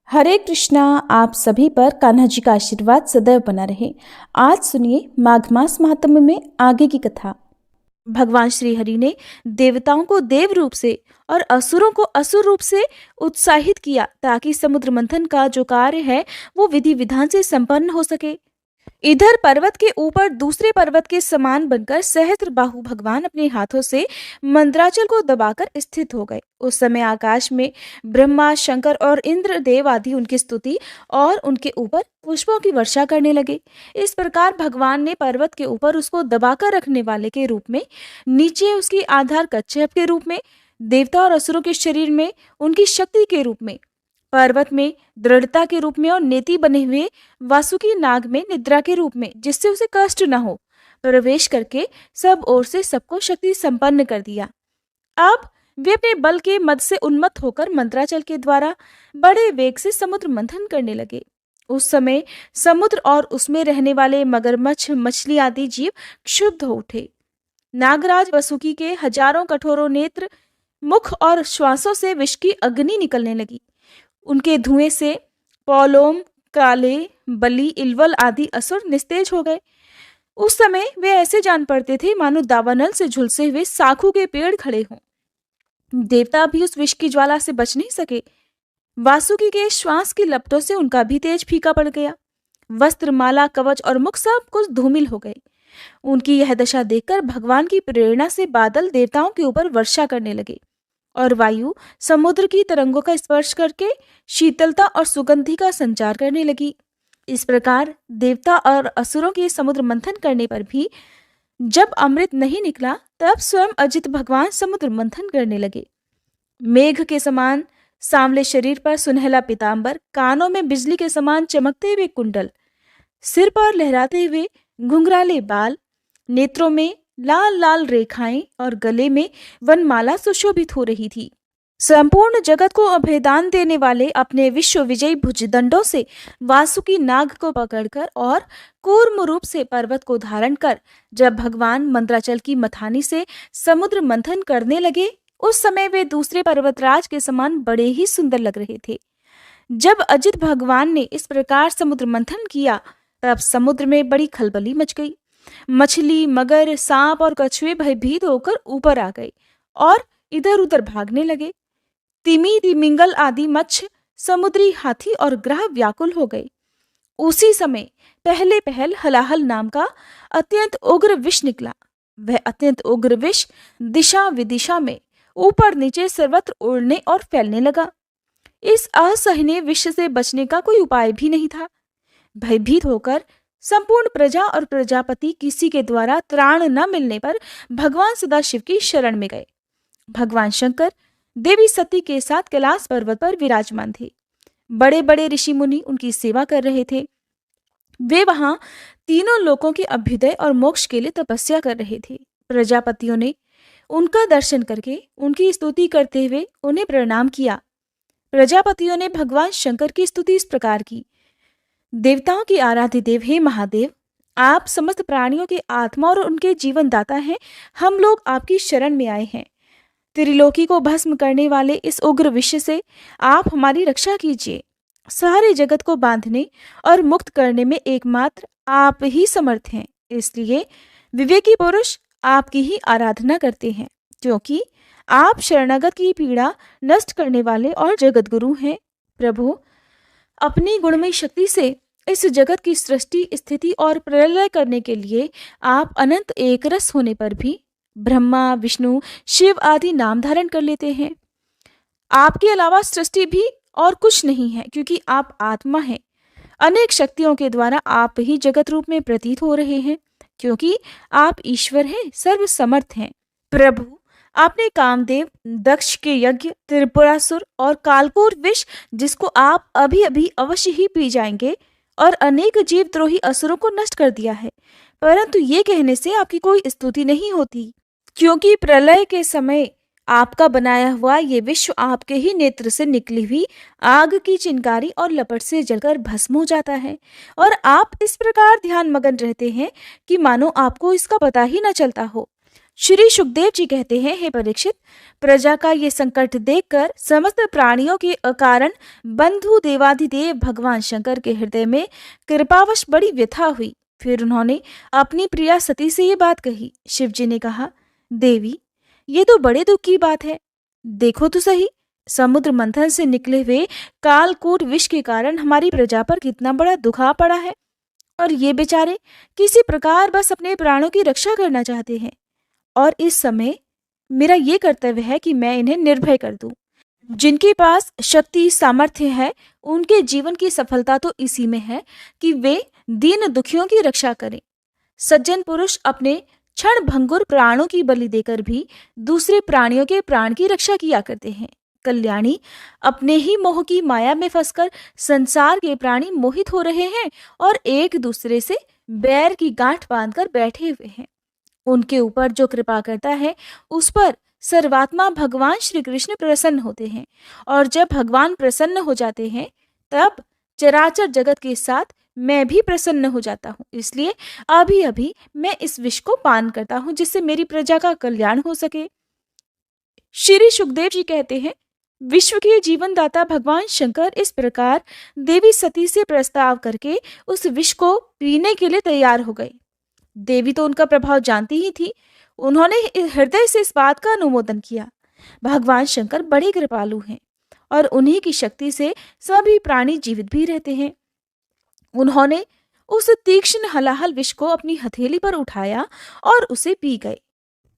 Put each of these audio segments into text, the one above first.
हरे कृष्णा। आप सभी पर कान्हा जी का आशीर्वाद सदैव बना रहे। आज सुनिए माघ मास महात्म्य में आगे की कथा। भगवान श्री हरि ने देवताओं को देव रूप से और असुरों को असुर रूप से उत्साहित किया ताकि समुद्र मंथन का जो कार्य है वो विधि विधान से संपन्न हो सके। इधर पर्वत के ऊपर दूसरे पर्वत के समान बनकर सहस्त्र बाहु भगवान अपने हाथों से मंद्राचल को दबाकर स्थित हो गए। उस समय आकाश में ब्रह्मा, शंकर और इंद्र देव आदि उनकी स्तुति और उनके ऊपर पुष्पों की वर्षा करने लगे। इस प्रकार भगवान ने पर्वत के ऊपर उसको दबाकर रखने वाले के रूप में, नीचे उसकी आधार कच्छप के रूप में, देवता और असुरों के शरीर में उनकी शक्ति के रूप में, पर्वत में दृढ़ता के रूप में और नेति बने हुए वासुकी नाग में निद्रा के रूप में, जिससे उसे कष्ट न हो, प्रवेश करके सब ओर से सबको शक्ति संपन्न कर दिया। अब वे अपने बल के मद से उन्मत्त होकर मंत्राचल के द्वारा बड़े वेग से समुद्र मंथन करने लगे। उस समय समुद्र और उसमें रहने वाले मगरमच्छ, मछली आदि जीव क्षुब्ध हो उठे। नागराज वसुकी के हजारों कठोरों नेत्र, मुख और श्वासों से विष की अग्नि निकलने लगी। उनके धुएं से पौलोम, काले, बलि, इल्वल आदि असुर निस्तेज हो गए। उस समय वे ऐसे जान पड़ते थे मानो दावानल से झुलसे हुए साखू के पेड़ खड़े हों। देवता भी उस विष की ज्वाला से बच नहीं सके। वासुकी के श्वास की लपटों से उनका भी तेज फीका पड़ गया। वस्त्र, माला, कवच और मुख सब कुछ धूमिल हो गए। उनकी यह दशा देखकर भगवान की प्रेरणा से बादल देवताओं के ऊपर वर्षा करने लगे और वायु समुद्र की तरंगों का स्पर्श करके शीतलता और सुगंधि का संचार करने लगी। इस प्रकार देवता और असुरों के समुद्र मंथन करने पर भी जब अमृत नहीं निकला, तब स्वयं अजित भगवान समुद्र मंथन करने लगे। मेघ के समान सांवले शरीर पर सुनहला पीतांबर, कानों में बिजली के समान चमकते हुए कुंडल, सिर पर लहराते हुए घुंघराले बाल, नेत्रों में लाल लाल रेखाएं और गले में वनमाला सुशोभित हो रही थी। संपूर्ण जगत को अभेदान देने वाले अपने विश्व विजयी भुजदंडों से वासुकी नाग को पकड़कर और कूर्म रूप से पर्वत को धारण कर जब भगवान मंद्राचल की मथानी से समुद्र मंथन करने लगे, उस समय वे दूसरे पर्वतराज के समान बड़े ही सुंदर लग रहे थे। जब अजित भगवान ने इस प्रकार समुद्र मंथन किया, तब समुद्र में बड़ी खलबली मच गई। मछली, मगर, सांप और कछुए भयभीत होकर ऊपर आ गए और इधर उधर भागने लगे। तिमी, तिमिंगल आदि मत्स्य, समुद्री हाथी और ग्रह व्याकुल हो गए। उसी समय पहले पहल हलाहल नाम का अत्यंत उग्र विष निकला। वह अत्यंत उग्र विष दिशा विदिशा में ऊपर नीचे सर्वत्र उड़ने और फैलने लगा। इस असहनीय विष से बचने का कोई उपाय भी नहीं था। भयभीत होकर संपूर्ण प्रजा और प्रजापति किसी के द्वारा त्राण न मिलने पर भगवान सदाशिव की शरण में गए। भगवान शंकर देवी सती के साथ कैलाश पर्वत पर विराजमान थे। बड़े बड़े ऋषि मुनि उनकी सेवा कर रहे थे। वे वहां तीनों लोकों के अभ्युदय और मोक्ष के लिए तपस्या कर रहे थे। प्रजापतियों ने उनका दर्शन करके उनकी स्तुति करते हुए उन्हें प्रणाम किया। प्रजापतियों ने भगवान शंकर की स्तुति इस प्रकार की: देवताओं के आराध्य देव, हे महादेव, आप समस्त प्राणियों के आत्मा और उनके जीवन दाता हैं। हम लोग आपकी शरण में आए हैं। त्रिलोकी को भस्म करने वाले इस उग्र विष से आप हमारी रक्षा कीजिए। सारे जगत को बांधने और मुक्त करने में एकमात्र आप ही समर्थ हैं। इसलिए विवेकी पुरुष आपकी ही आराधना करते हैं, क्योंकि आप शरणागत की पीड़ा नष्ट करने वाले और जगत गुरु हैं। प्रभु, अपनी गुणमयी शक्ति से इस जगत की सृष्टि, स्थिति और प्रलय करने के लिए आप अनंत एक रस होने पर भी ब्रह्मा, विष्णु, शिव आदि नाम धारण कर लेते हैं। आपके अलावा सृष्टि भी और कुछ नहीं है, क्योंकि आप आत्मा हैं। अनेक शक्तियों के द्वारा आप ही जगत रूप में प्रतीत हो रहे हैं, क्योंकि आप ईश्वर हैं, सर्व समर्थ हैं। प्रभु, आपने कामदेव, दक्ष के यज्ञ, त्रिपुरासुर और कालकोर विष, जिसको आप अभी अभी अवश्य ही पी जाएंगे, और अनेक जीवद्रोही असुरों को नष्ट कर दिया है। परंतु ये कहने से आपकी कोई स्तुति नहीं होती, क्योंकि प्रलय के समय आपका बनाया हुआ ये विश्व आपके ही नेत्र से निकली हुई आग की चिंगारी और लपट से जलकर भस्म हो जाता है, और आप इस प्रकार ध्यान मगन रहते हैं कि मानो आपको इसका पता ही न चलता हो। श्री सुखदेव जी कहते हैं, हे परीक्षित, प्रजा का ये संकट देखकर समस्त प्राणियों के अकारण बंधु देवाधिदेव भगवान शंकर के हृदय में कृपावश बड़ी व्यथा हुई। फिर उन्होंने अपनी प्रिया सती से ये बात कही। शिव जी ने कहा, देवी, ये तो बड़े दुख की बात है। देखो तो सही, समुद्र मंथन से निकले हुए कालकूट विष के कारण हमारी प्रजा पर कितना बड़ा दुख आ पड़ा है, और ये बेचारे किसी प्रकार बस अपने प्राणों की रक्षा करना चाहते हैं। और इस समय मेरा ये कर्तव्य है कि मैं इन्हें निर्भय कर दूं। जिनके पास शक्ति सामर्थ्य है, उनके जीवन की सफलता तो इसी में है कि वे दीन दुखियों की रक्षा करें। सज्जन पुरुष अपने क्षण भंगुर प्राणों की बलि देकर भी दूसरे प्राणियों के प्राण की रक्षा किया करते हैं। कल्याणी, अपने ही मोह की माया में फंसकर संसार के प्राणी मोहित हो रहे हैं और एक दूसरे से बैर की गांठ बांधकर बैठे हुए हैं। उनके ऊपर जो कृपा करता है, उस पर सर्वात्मा भगवान श्री कृष्ण प्रसन्न होते हैं, और जब भगवान प्रसन्न हो जाते हैं, तब चराचर जगत के साथ मैं भी प्रसन्न हो जाता हूँ। इसलिए अभी अभी मैं इस विष को पान करता हूँ, जिससे मेरी प्रजा का कल्याण हो सके। श्री सुखदेव जी कहते हैं, विश्व के जीवन दाता भगवान शंकर इस प्रकार देवी सती से प्रस्ताव करके उस विष को पीने के लिए तैयार हो गए। देवी तो उनका प्रभाव जानती ही थी। उन्होंने हृदय से इस बात का अनुमोदन किया। भगवान शंकर बड़े कृपालु हैं और उन्हीं की शक्ति से सभी प्राणी जीवित भी रहते हैं। उन्होंने उस तीक्ष्ण हलाहल विष को अपनी हथेली पर उठाया और उसे पी गए।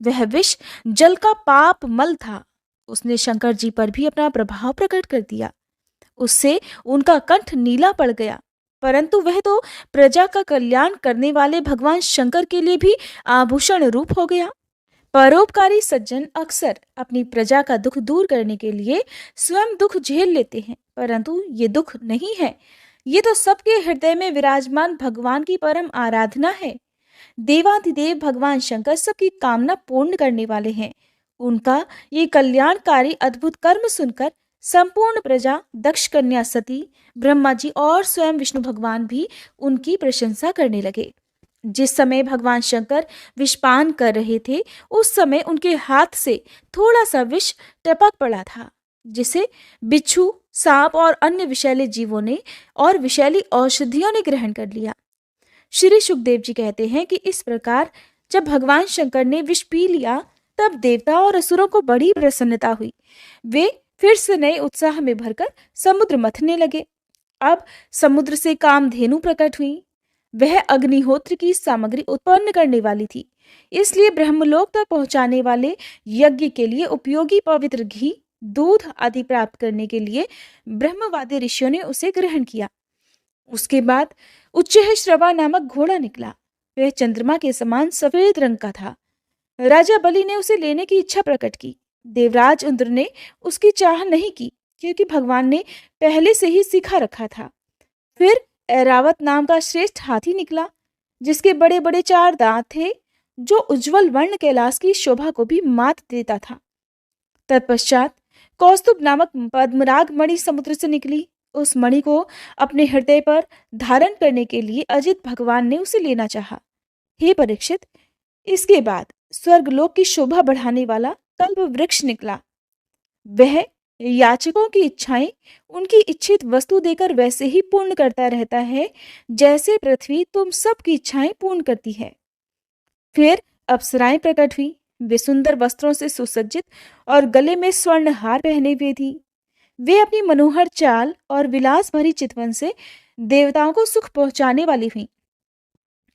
वह विष जल का पाप मल था। उसने शंकर जी पर भी अपना प्रभाव प्रकट कर दिया। उससे उनका कंठ नीला पड़ गया, परंतु वह तो प्रजा का कल्याण करने वाले भगवान शंकर के लिए भी आभूषण रूप हो गया। परोपकारी सज्जन अक्सर अपनी प्रजा का दुख दूर करने के लिए स्वयं दुख झेल लेते हैं, परंतु ये दुख नहीं है, ये तो सबके हृदय में विराजमान भगवान की परम आराधना है। देवाधिदेव भगवान शंकर सबकी कामना पूर्ण करने वाले हैं। उनका ये कल्याणकारी अद्भुत कर्म सुनकर संपूर्ण प्रजा, दक्ष कन्या सती, ब्रह्मा जी और स्वयं विष्णु भगवान भी उनकी प्रशंसा करने लगे। जिस समय भगवान शंकर विषपान कर रहे थे, उस समय उनके हाथ से थोड़ा सा विष टपक पड़ा था, जिसे बिच्छू, सांप और अन्य विषैले जीवों ने और विषैली औषधियों ने ग्रहण कर लिया। श्री सुखदेव जी कहते हैं कि इस प्रकार जब भगवान शंकर ने विष पी लिया, तब देवता और असुरों को बड़ी प्रसन्नता हुई। वे फिर से नए उत्साह में भरकर समुद्र मथने लगे। अब समुद्र से कामधेनु प्रकट हुई। वह अग्निहोत्र की सामग्री उत्पन्न करने वाली थी, इसलिए ब्रह्मलोक तक पहुंचाने वाले यज्ञ के लिए उपयोगी पवित्र घी, दूध आदि प्राप्त करने के लिए ब्रह्मवादी ऋषियों ने उसे ग्रहण किया। उसके बाद उच्चैः श्रवा नामक घोड़ा निकला। वह चंद्रमा के समान सफेद रंग का था। राजा बलि ने उसे लेने की इच्छा प्रकट की। देवराज इंद्र ने उसकी चाह नहीं की, क्योंकि भगवान ने पहले से ही सिखा रखा था। फिर ऐरावत नाम का श्रेष्ठ हाथी निकला, जिसके बड़े बड़े 4 दांत थे, जो उज्जवल वर्ण कैलाश की शोभा को भी मात देता था। तत्पश्चात कौस्तुभ नामक पद्मराग मणि समुद्र से निकली। उस मणि को अपने हृदय पर धारण करने के लिए अजित भगवान ने उसे लेना चाहा। हे परीक्षित, इसके बाद स्वर्गलोक की शोभा बढ़ाने वाला कल्प वृक्ष निकला। वह याचकों की इच्छाएं उनकी इच्छित वस्तु देकर वैसे ही पूर्ण करता रहता है, जैसे पृथ्वी तुम सबकी इच्छाएं पूर्ण करती है। फिर अप्सराएं प्रकट हुई। वे सुंदर वस्त्रों से सुसज्जित और गले में स्वर्ण हार पहने हुए थी। वे अपनी मनोहर चाल और विलास भरी चितवन से देवताओं को सुख पहुंचाने वाली हुई।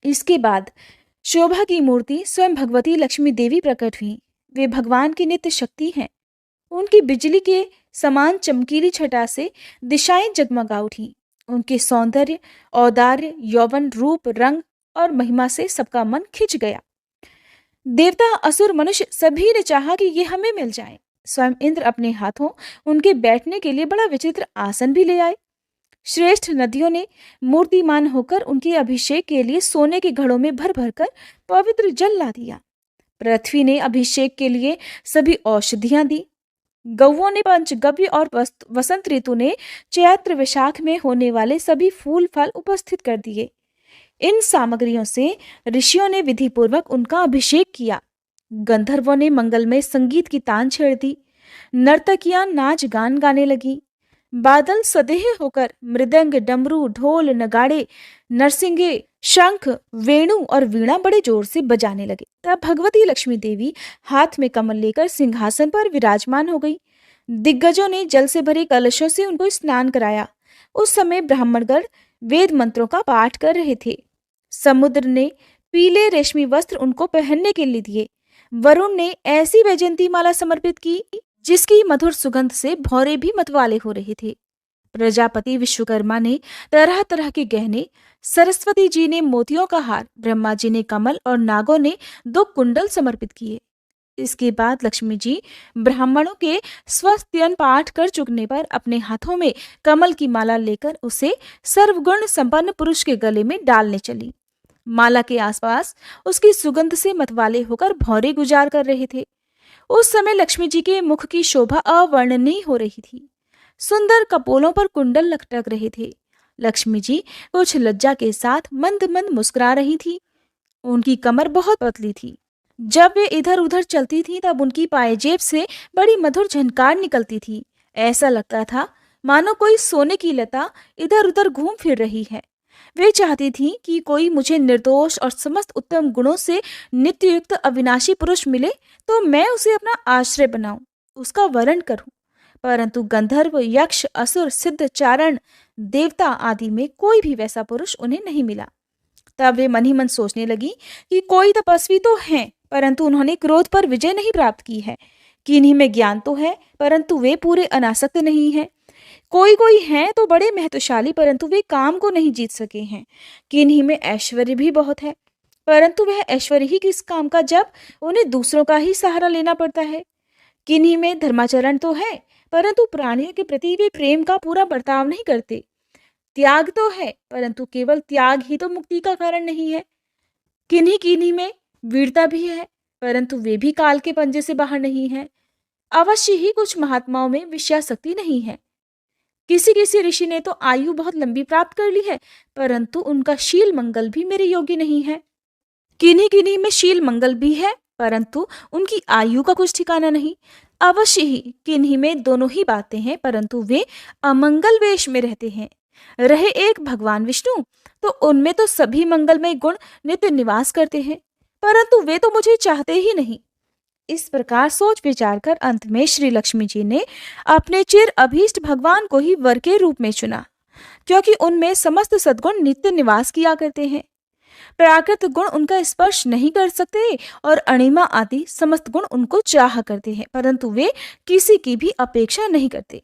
इसके बाद शोभा की मूर्ति स्वयं भगवती लक्ष्मी देवी प्रकट हुई। वे भगवान की नित्य शक्ति हैं। उनकी बिजली के समान चमकीली छटा से दिशाएं जगमगा उठी। उनके सौंदर्य, औदार्य, यौवन, रूप, रंग और महिमा से सबका मन खिंच गया। देवता, असुर, मनुष्य सभी ने चाहा कि ये हमें मिल जाए। स्वयं इंद्र अपने हाथों उनके बैठने के लिए बड़ा विचित्र आसन भी ले आए। श्रेष्ठ नदियों ने मूर्तिमान होकर उनके अभिषेक के लिए सोने के घड़ों में भर भर कर पवित्र जल ला दिया। पृथ्वी ने अभिषेक के लिए सभी औषधियां दी। गौओं ने पंचगव्य और वसंत ऋतु ने चैत्र वैशाख में होने वाले सभी फूल फल उपस्थित कर दिए। इन सामग्रियों से ऋषियों ने विधि पूर्वक उनका अभिषेक किया। गंधर्वों ने मंगलमय संगीत की तान छेड़ दी। नर्तकियां नाच गान गाने लगी। बादल सदेह होकर मृदंग, डमरू, ढोल, नगाड़े, नरसिंगे, शंख, वेणु और वीणा बड़े जोर से बजाने लगे। तब भगवती लक्ष्मी देवी हाथ में कमल लेकर सिंहासन पर विराजमान हो गई। दिग्गजों ने जल से भरे कलशों से उनको स्नान कराया। उस समय ब्राह्मणगण वेद मंत्रों का पाठ कर रहे थे। समुद्र ने पीले रेशमी वस्त्र उनको पहनने के लिए दिए। वरुण ने ऐसी वैजयंती माला समर्पित की जिसकी मधुर सुगंध से भौरे भी मतवाले हो रहे थे। प्रजापति विश्वकर्मा ने तरह तरह के गहने, सरस्वती जी ने मोतियों का हार, ब्रह्मा जी ने कमल और नागों ने 2 कुंडल समर्पित किए। इसके बाद लक्ष्मी जी ब्राह्मणों के स्वस्त्यन पाठ कर चुकने पर अपने हाथों में कमल की माला लेकर उसे सर्वगुण संपन्न पुरुष के गले में डालने चली। माला के आसपास उसकी सुगंध से मतवाले होकर भौरे गुजार कर रहे थे। उस समय लक्ष्मी जी के मुख की शोभा अवर्णनीय हो रही थी। सुंदर कपोलों पर कुंडल लटक रहे थे। लक्ष्मी जी कुछ लज्जा के साथ मंद मंद मुस्कुरा रही थी। उनकी कमर बहुत पतली थी। जब वे इधर उधर चलती थी तब उनकी पायजेब से बड़ी मधुर झनकार निकलती थी। ऐसा लगता था मानो कोई सोने की लता इधर उधर घूम फिर रही है। वे चाहती थी कि कोई मुझे निर्दोष और समस्त उत्तम गुणों से नित्ययुक्त अविनाशी पुरुष मिले तो मैं उसे अपना आश्रय बनाऊं, उसका वरण करूं। परंतु गंधर्व, यक्ष, असुर, सिद्ध, चारण, देवता आदि में कोई भी वैसा पुरुष उन्हें नहीं मिला। तब वे मन ही मन सोचने लगी कि कोई तपस्वी तो हैं, परंतु उन्होंने क्रोध पर विजय नहीं प्राप्त की है। किन्हीं में ज्ञान तो है, परंतु वे पूरे अनासक्त नहीं हैं। कोई कोई हैं तो बड़े महत्वशाली, परंतु वे काम को नहीं जीत सके हैं। किन्हीं में ऐश्वर्य भी बहुत है, परंतु वह ऐश्वर्य ही किस काम का जब उन्हें दूसरों का ही सहारा लेना पड़ता है। किन्हीं में धर्माचरण तो है, परंतु प्राणियों के प्रति वे प्रेम का पूरा बर्ताव नहीं करते। त्याग तो है, परंतु केवल त्याग ही तो मुक्ति का कारण नहीं है। किन्हीं किन्हीं में वीरता भी है, परंतु वे भी काल के पंजे से बाहर नहीं है। अवश्य ही कुछ महात्माओं में विषयासक्ति नहीं है। किसी किसी ऋषि ने तो आयु बहुत लंबी प्राप्त कर ली है, परंतु उनका शील मंगल भी मेरे योग्य नहीं है। किन्हीं किन्हीं में शील मंगल भी है, परंतु उनकी आयु का कुछ ठिकाना नहीं। अवश्य ही किन्हीं में दोनों ही बातें हैं, परंतु वे अमंगल वेश में रहते हैं। रहे एक भगवान विष्णु, तो उनमें तो सभी मंगलमय गुण नित्य निवास करते हैं, परंतु वे तो मुझे चाहते ही नहीं। इस प्रकार सोच विचार कर अंत में श्री लक्ष्मी जी ने अपने चिर अभीष्ट भगवान को ही वर के रूप में चुना, क्योंकि उनमें समस्त सद्गुण नित्य निवास किया करते हैं। प्राकृत गुण उनका स्पर्श नहीं कर सकते और अणिमा आदि समस्त गुण उनको चाह करते हैं, परंतु वे किसी की भी अपेक्षा नहीं करते।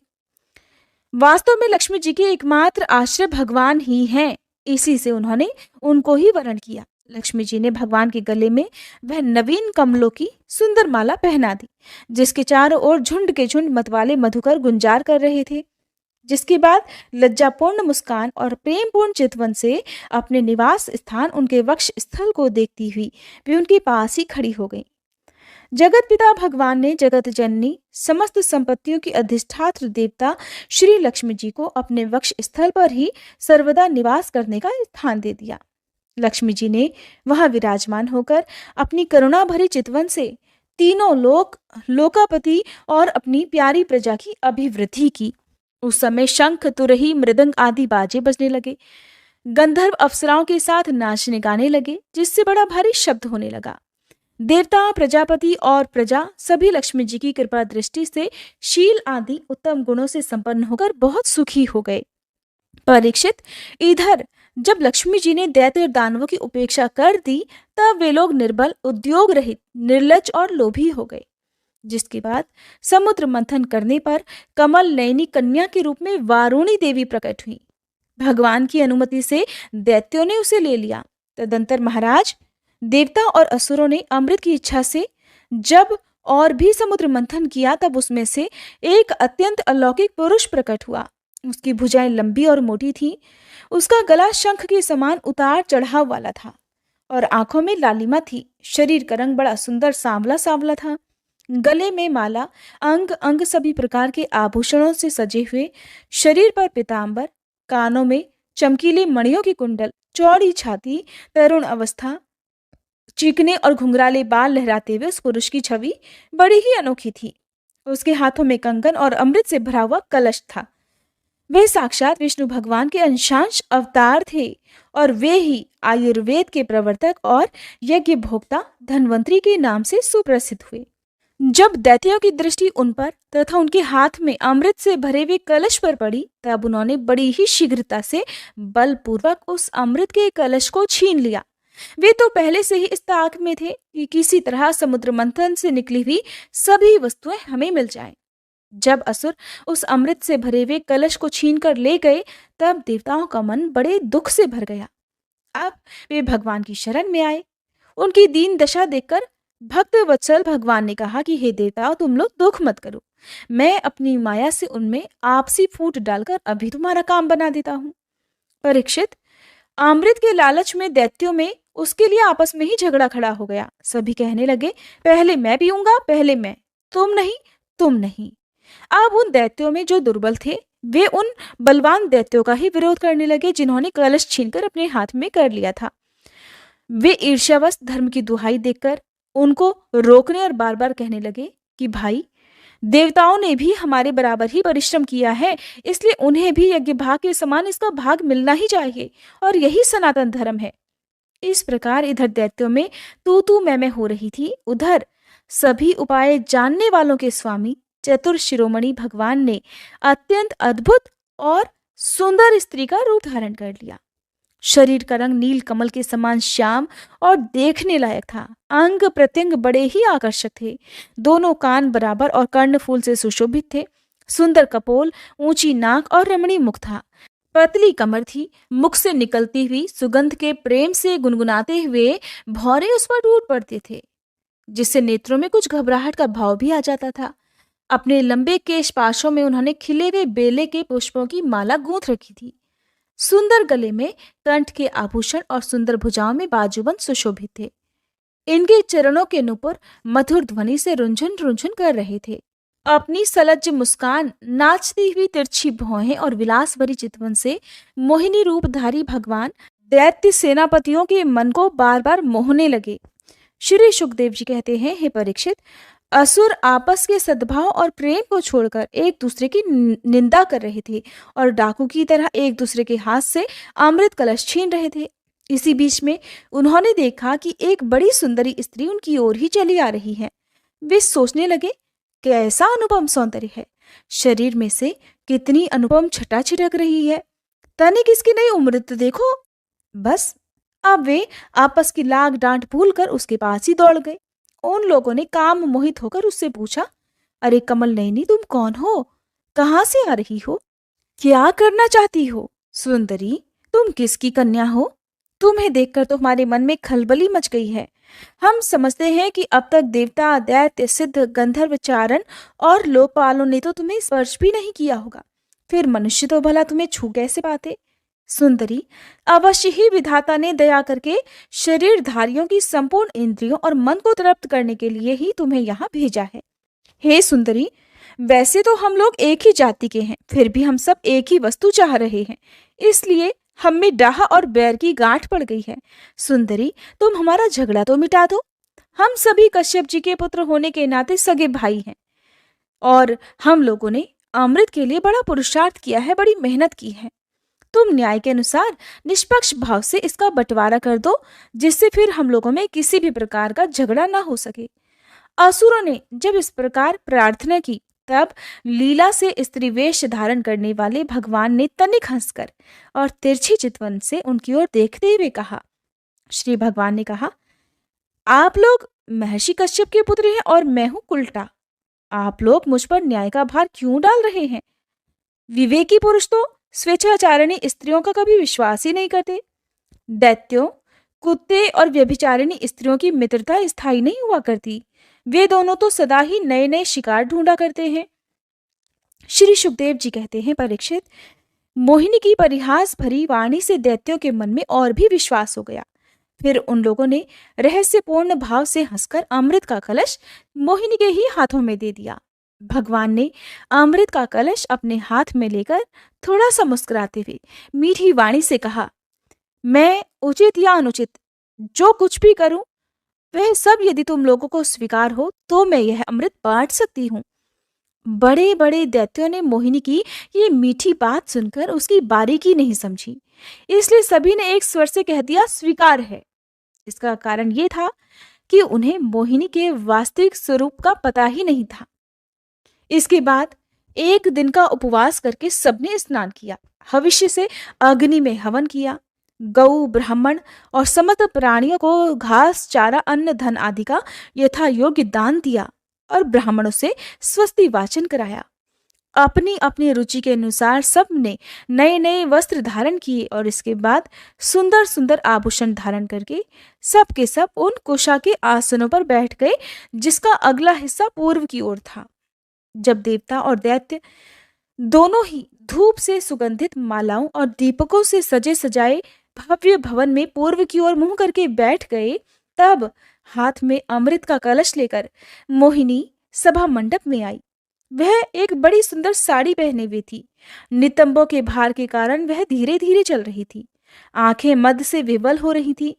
वास्तव में लक्ष्मी जी के एकमात्र आश्रय भगवान ही हैं। इसी से उन्होंने उनको ही वरण किया। लक्ष्मी जी ने भगवान के गले में वह नवीन कमलों की सुंदर माला पहना दी, जिसके चारों ओर झुंड के झुंड मतवाले मधुकर गुंजार कर रहे थे। जिसके बाद लज्जापूर्ण मुस्कान और प्रेमपूर्ण चितवन से अपने निवास स्थान उनके वक्ष स्थल को देखती हुई वे उनके पास ही खड़ी हो गई। जगत पिता भगवान ने जगत जननी समस्त संपत्तियों की अधिष्ठात्र देवता श्री लक्ष्मी जी को अपने वक्ष स्थल पर ही सर्वदा निवास करने का स्थान दे दिया। लक्ष्मी जी ने वहां विराजमान होकर अपनी करुणा भरी चितवन से तीनों लोक, लोकापति और अपनी प्यारी प्रजा की अभिवृद्धि की। उस समय शंख, तुरही, मृदंग आदि बाजे बजने लगे। गंधर्व अप्सराओं के साथ नाचने गाने लगे, जिससे बड़ा भारी शब्द होने लगा। देवता, प्रजापति और प्रजा सभी लक्ष्मी जी की कृपा दृष्टि से शील आदि उत्तम गुणों से संपन्न होकर बहुत सुखी हो गए। परीक्षित, इधर जब लक्ष्मी जी ने दैत्य और दानवों की उपेक्षा कर दी, तब वे लोग निर्बल, उद्योग रहित, निर्लज और लोभी हो गए। जिसके बाद समुद्र मंथन करने पर कमल नयनी कन्या के रूप में वारुणी देवी प्रकट हुई। भगवान की अनुमति से दैत्यों ने उसे ले लिया। तदंतर महाराज, देवता और असुरों ने अमृत की इच्छा से जब और भी समुद्र मंथन किया, तब उसमें से एक अत्यंत अलौकिक पुरुष प्रकट हुआ। उसकी भुजाएं लंबी और मोटी थी। उसका गला शंख के समान उतार चढ़ाव वाला था और आंखों में लालिमा थी। शरीर का रंग बड़ा सुंदर सांवला सांवला था। गले में माला, अंग अंग सभी प्रकार के आभूषणों से सजे हुए, शरीर पर पीतांबर, कानों में चमकीले मणियों की कुंडल, चौड़ी छाती, तरुण अवस्था, चिकने और घुंघराले बाल लहराते हुए उस पुरुष की छवि बड़ी ही अनोखी थी। उसके हाथों में कंगन और अमृत से भरा हुआ कलश था। वे साक्षात विष्णु भगवान के अंशांश अवतार थे और वे ही आयुर्वेद के प्रवर्तक और यज्ञ भोक्ता धन्वंतरी के नाम से सुप्रसिद्ध हुए। जब दैत्यों की दृष्टि उन पर तथा उनके हाथ में अमृत से भरे हुए कलश पर पड़ी, तब उन्होंने बड़ी ही शीघ्रता से बलपूर्वक उस अमृत के कलश को छीन लिया। वे तो पहले से ही इस ताक में थे कि किसी तरह समुद्र मंथन से निकली हुई सभी वस्तुएं हमें मिल जाएं। जब असुर उस अमृत से भरे हुए कलश को छीन कर ले गए, तब देवताओं का मन बड़े दुख से भर गया। अब वे भगवान की शरण में आए। उनकी दीन दशा देखकर भक्त वत्सल भगवान ने कहा कि हे देवताओं, तुम लोग दुख मत करो, मैं अपनी माया से उनमें आपसी फूट डालकर अभी तुम्हारा काम बना देता हूँ। परीक्षित, अमृत के लालच में दैत्यों में उसके लिए आपस में ही झगड़ा खड़ा हो गया। सभी कहने लगे, पहले मैं पीऊंगा, पहले मैं, तुम नहीं, तुम नहीं। अब उन दैत्यों में जो दुर्बल थे, वे उन बलवान दैत्यों का ही विरोध करने लगे जिन्होंने कलश छीनकर अपने हाथ में कर लिया था। वे ईर्ष्यावश धर्म की दुहाई देकर उनको रोकने और बार बार कहने लगे कि भाई, देवताओं ने भी हमारे बराबर ही परिश्रम किया है, इसलिए उन्हें भी यज्ञ भाग के समान इसका भाग मिलना ही चाहिए और यही सनातन धर्म है। इस प्रकार इधर दैत्यों में तू मैं हो रही थी, उधर सभी उपाय जानने वालों के स्वामी चतुर शिरोमणि भगवान ने अत्यंत अद्भुत और सुंदर स्त्री का रूप धारण कर लिया। शरीर का रंग नील कमल के समान श्याम और देखने लायक था। अंग प्रत्यंग बड़े ही आकर्षक थे। दोनों कान बराबर और कर्णफूल से सुशोभित थे। सुंदर कपोल, ऊंची नाक और रमणीय मुख था। पतली कमर थी। मुख से निकलती हुई सुगंध के प्रेम से गुनगुनाते हुए भौरे उस पर टूट पड़ते थे, जिससे नेत्रों में कुछ घबराहट का भाव भी आ जाता था। अपने लंबे केश पाशों में उन्होंने खिले हुए बेले के पुष्पों की माला गूंथ रखी थी। सुंदर गले में कंठ के आभूषण और सुंदर भुजाओं में बाजूबंद सुशोभित थे। इनके चरणों के नुपुर मधुर ध्वनि से रुंझुन रुंझुन कर रहे थे। अपनी सलज्ज मुस्कान, नाचती हुई तिरछी भौहें और विलास भरी चितवन से मोहिनी रूपधारी भगवान दैत्य सेनापतियों के मन को बार बार मोहने लगे। श्री सुखदेव जी कहते हैं, हे परीक्षित, असुर आपस के सद्भाव और प्रेम को छोड़कर एक दूसरे की निंदा कर रहे थे और डाकू की तरह एक दूसरे के हाथ से अमृत कलश छीन रहे थे। इसी बीच में उन्होंने देखा कि एक बड़ी सुंदरी स्त्री उनकी ओर ही चली आ रही है। वे सोचने लगे, कैसा अनुपम सौंदर्य है, शरीर में से कितनी अनुपम छटा छिटक रही है, तनिक इसकी नई उम्र तो देखो। बस अब वे आपस की लाग डांट भूलकर उसके पास ही दौड़ गए। उन लोगों ने काम मोहित होकर उससे पूछा, अरे कमल नयनी, तुम कौन हो, कहाँ से आ रही हो, क्या करना चाहती हो? सुंदरी, तुम किसकी कन्या हो? तुम्हें देखकर तो हमारे मन में खलबली मच गई है। हम समझते हैं कि अब तक देवता, दैत्य, सिद्ध, गंधर्व, चारण और लोकपालों ने तो तुम्हें स्पर्श भी नहीं किया होगा, फिर मनुष्य तो भला तुम्हें छू कैसे पाते? सुंदरी, अवश्य ही विधाता ने दया करके शरीरधारियों की संपूर्ण इंद्रियों और मन को तृप्त करने के लिए ही तुम्हें यहाँ भेजा है। हे सुंदरी, वैसे तो हम लोग एक ही जाति के हैं, फिर भी हम सब एक ही वस्तु चाह रहे हैं, इसलिए हम में डाह और बैर की गांठ पड़ गई है। सुंदरी, तुम हमारा झगड़ा तो मिटा दो। हम सभी कश्यप जी के पुत्र होने के नाते सगे भाई हैं और हम लोगों ने अमृत के लिए बड़ा पुरुषार्थ किया है, बड़ी मेहनत की है। तुम न्याय के अनुसार निष्पक्ष भाव से इसका बंटवारा कर दो, जिससे फिर हम लोगों में किसी भी प्रकार का झगड़ा ना हो सके। असुरों ने जब इस प्रकार प्रार्थना की, तब लीला से स्त्री वेश धारण करने वाले भगवान ने तनिक हंसकर और तिरछी चितवन से उनकी ओर देखते हुए कहा, श्री भगवान ने कहा, आप लोग महर्षि कश्यप के पुत्र हैं और मैं हूं कुलटा। आप लोग मुझ पर न्याय का भार क्यों डाल रहे हैं? विवेकी पुरुष तो स्वेच्छाचारिणी स्त्रियों का कभी विश्वास ही नहीं करते। दैत्यों, कुत्ते और व्यभिचारिणी स्त्रियों की मित्रता स्थायी नहीं हुआ करती। वे दोनों तो सदा ही नए नए शिकार ढूंढा करते हैं। श्री सुखदेव जी कहते हैं, परीक्षित, मोहिनी की परिहास भरी वाणी से दैत्यों के मन में और भी विश्वास हो गया। फिर उन लोगों ने रहस्यपूर्ण भाव से हंसकर अमृत का कलश मोहिनी के ही हाथों में दे दिया। भगवान ने अमृत का कलश अपने हाथ में लेकर थोड़ा सा मुस्कुराते हुए मीठी वाणी से कहा, मैं उचित या अनुचित जो कुछ भी करूं, वह सब यदि तुम लोगों को स्वीकार हो तो मैं यह अमृत बांट सकती हूँ। बड़े बड़े दैत्यों ने मोहिनी की ये मीठी बात सुनकर उसकी बारीकी नहीं समझी, इसलिए सभी ने एक स्वर से कह दिया, स्वीकार है। इसका कारण ये था कि उन्हें मोहिनी के वास्तविक स्वरूप का पता ही नहीं था। इसके बाद एक दिन का उपवास करके सबने स्नान किया, भविष्य से अग्नि में हवन किया, गौ ब्राह्मण और समस्त प्राणियों को घास चारा अन्न धन आदि का यथा योग्य दान दिया और ब्राह्मणों से स्वस्ति वाचन कराया। अपनी अपनी रुचि के अनुसार सब ने नए नए वस्त्र धारण किए और इसके बाद सुंदर सुंदर आभूषण धारण करके सब के सब उन कुशा के आसनों पर बैठ गए, जिसका अगला हिस्सा पूर्व की ओर था। जब देवता और दैत्य दोनों ही धूप से सुगंधित मालाओं और दीपकों से सजे सजाए भव्य भवन में पूर्व की ओर मुंह करके बैठ गए, तब हाथ में अमृत का कलश लेकर मोहिनी सभा मंडप में आई। वह एक बड़ी सुंदर साड़ी पहने हुई थी। नितंबों के भार के कारण वह धीरे धीरे चल रही थी। आंखें मद से विवल हो रही थी।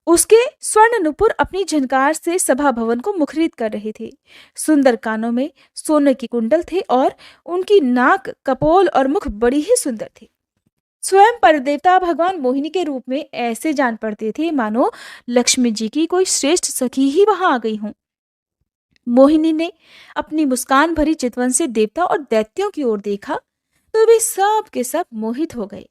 उसके स्वर्ण नुपुर अपनी झनकार से सभा भवन को मुखरित कर रहे थे। सुंदर कानों में सोने के कुंडल थे और उनकी नाक, कपोल और मुख बड़ी ही सुंदर थे। स्वयं परदेवता भगवान मोहिनी के रूप में ऐसे जान पड़ते थे मानो लक्ष्मी जी की कोई श्रेष्ठ सखी ही वहां आ गई हूं। मोहिनी ने अपनी मुस्कान भरी चितवन से देवता और दैत्यों की ओर देखा तो वे सब के सब मोहित हो गए।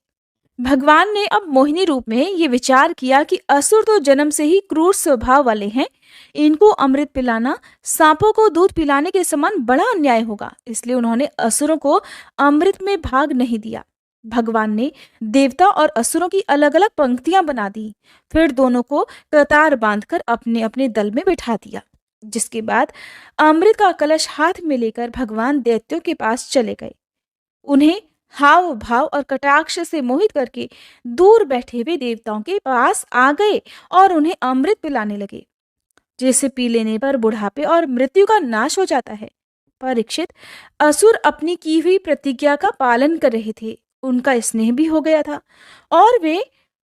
भगवान ने अब मोहिनी रूप में ये विचार किया कि असुर तो जन्म से ही क्रूर स्वभाव वाले हैं, इनको अमृत पिलाना सांपों को दूध पिलाने के समान बड़ा अन्याय होगा, इसलिए उन्होंने असुरों को अमृत में भाग नहीं दिया। भगवान ने देवता और असुरों की अलग अलग पंक्तियां बना दी, फिर दोनों को कतार बांधकर अपने अपने दल में बैठा दिया। जिसके बाद अमृत का कलश हाथ में लेकर भगवान दैत्यों के पास चले गए। उन्हें हाव भाव और कटाक्ष से मोहित करके दूर बैठे हुए देवताओं के पास आ गए और उन्हें अमृत पिलाने लगे, जैसे पी लेने पर बुढ़ापे और मृत्यु का नाश हो जाता है। परीक्षित, असुर अपनी की हुई प्रतिज्ञा का पालन कर रहे थे। उनका स्नेह भी हो गया था और वे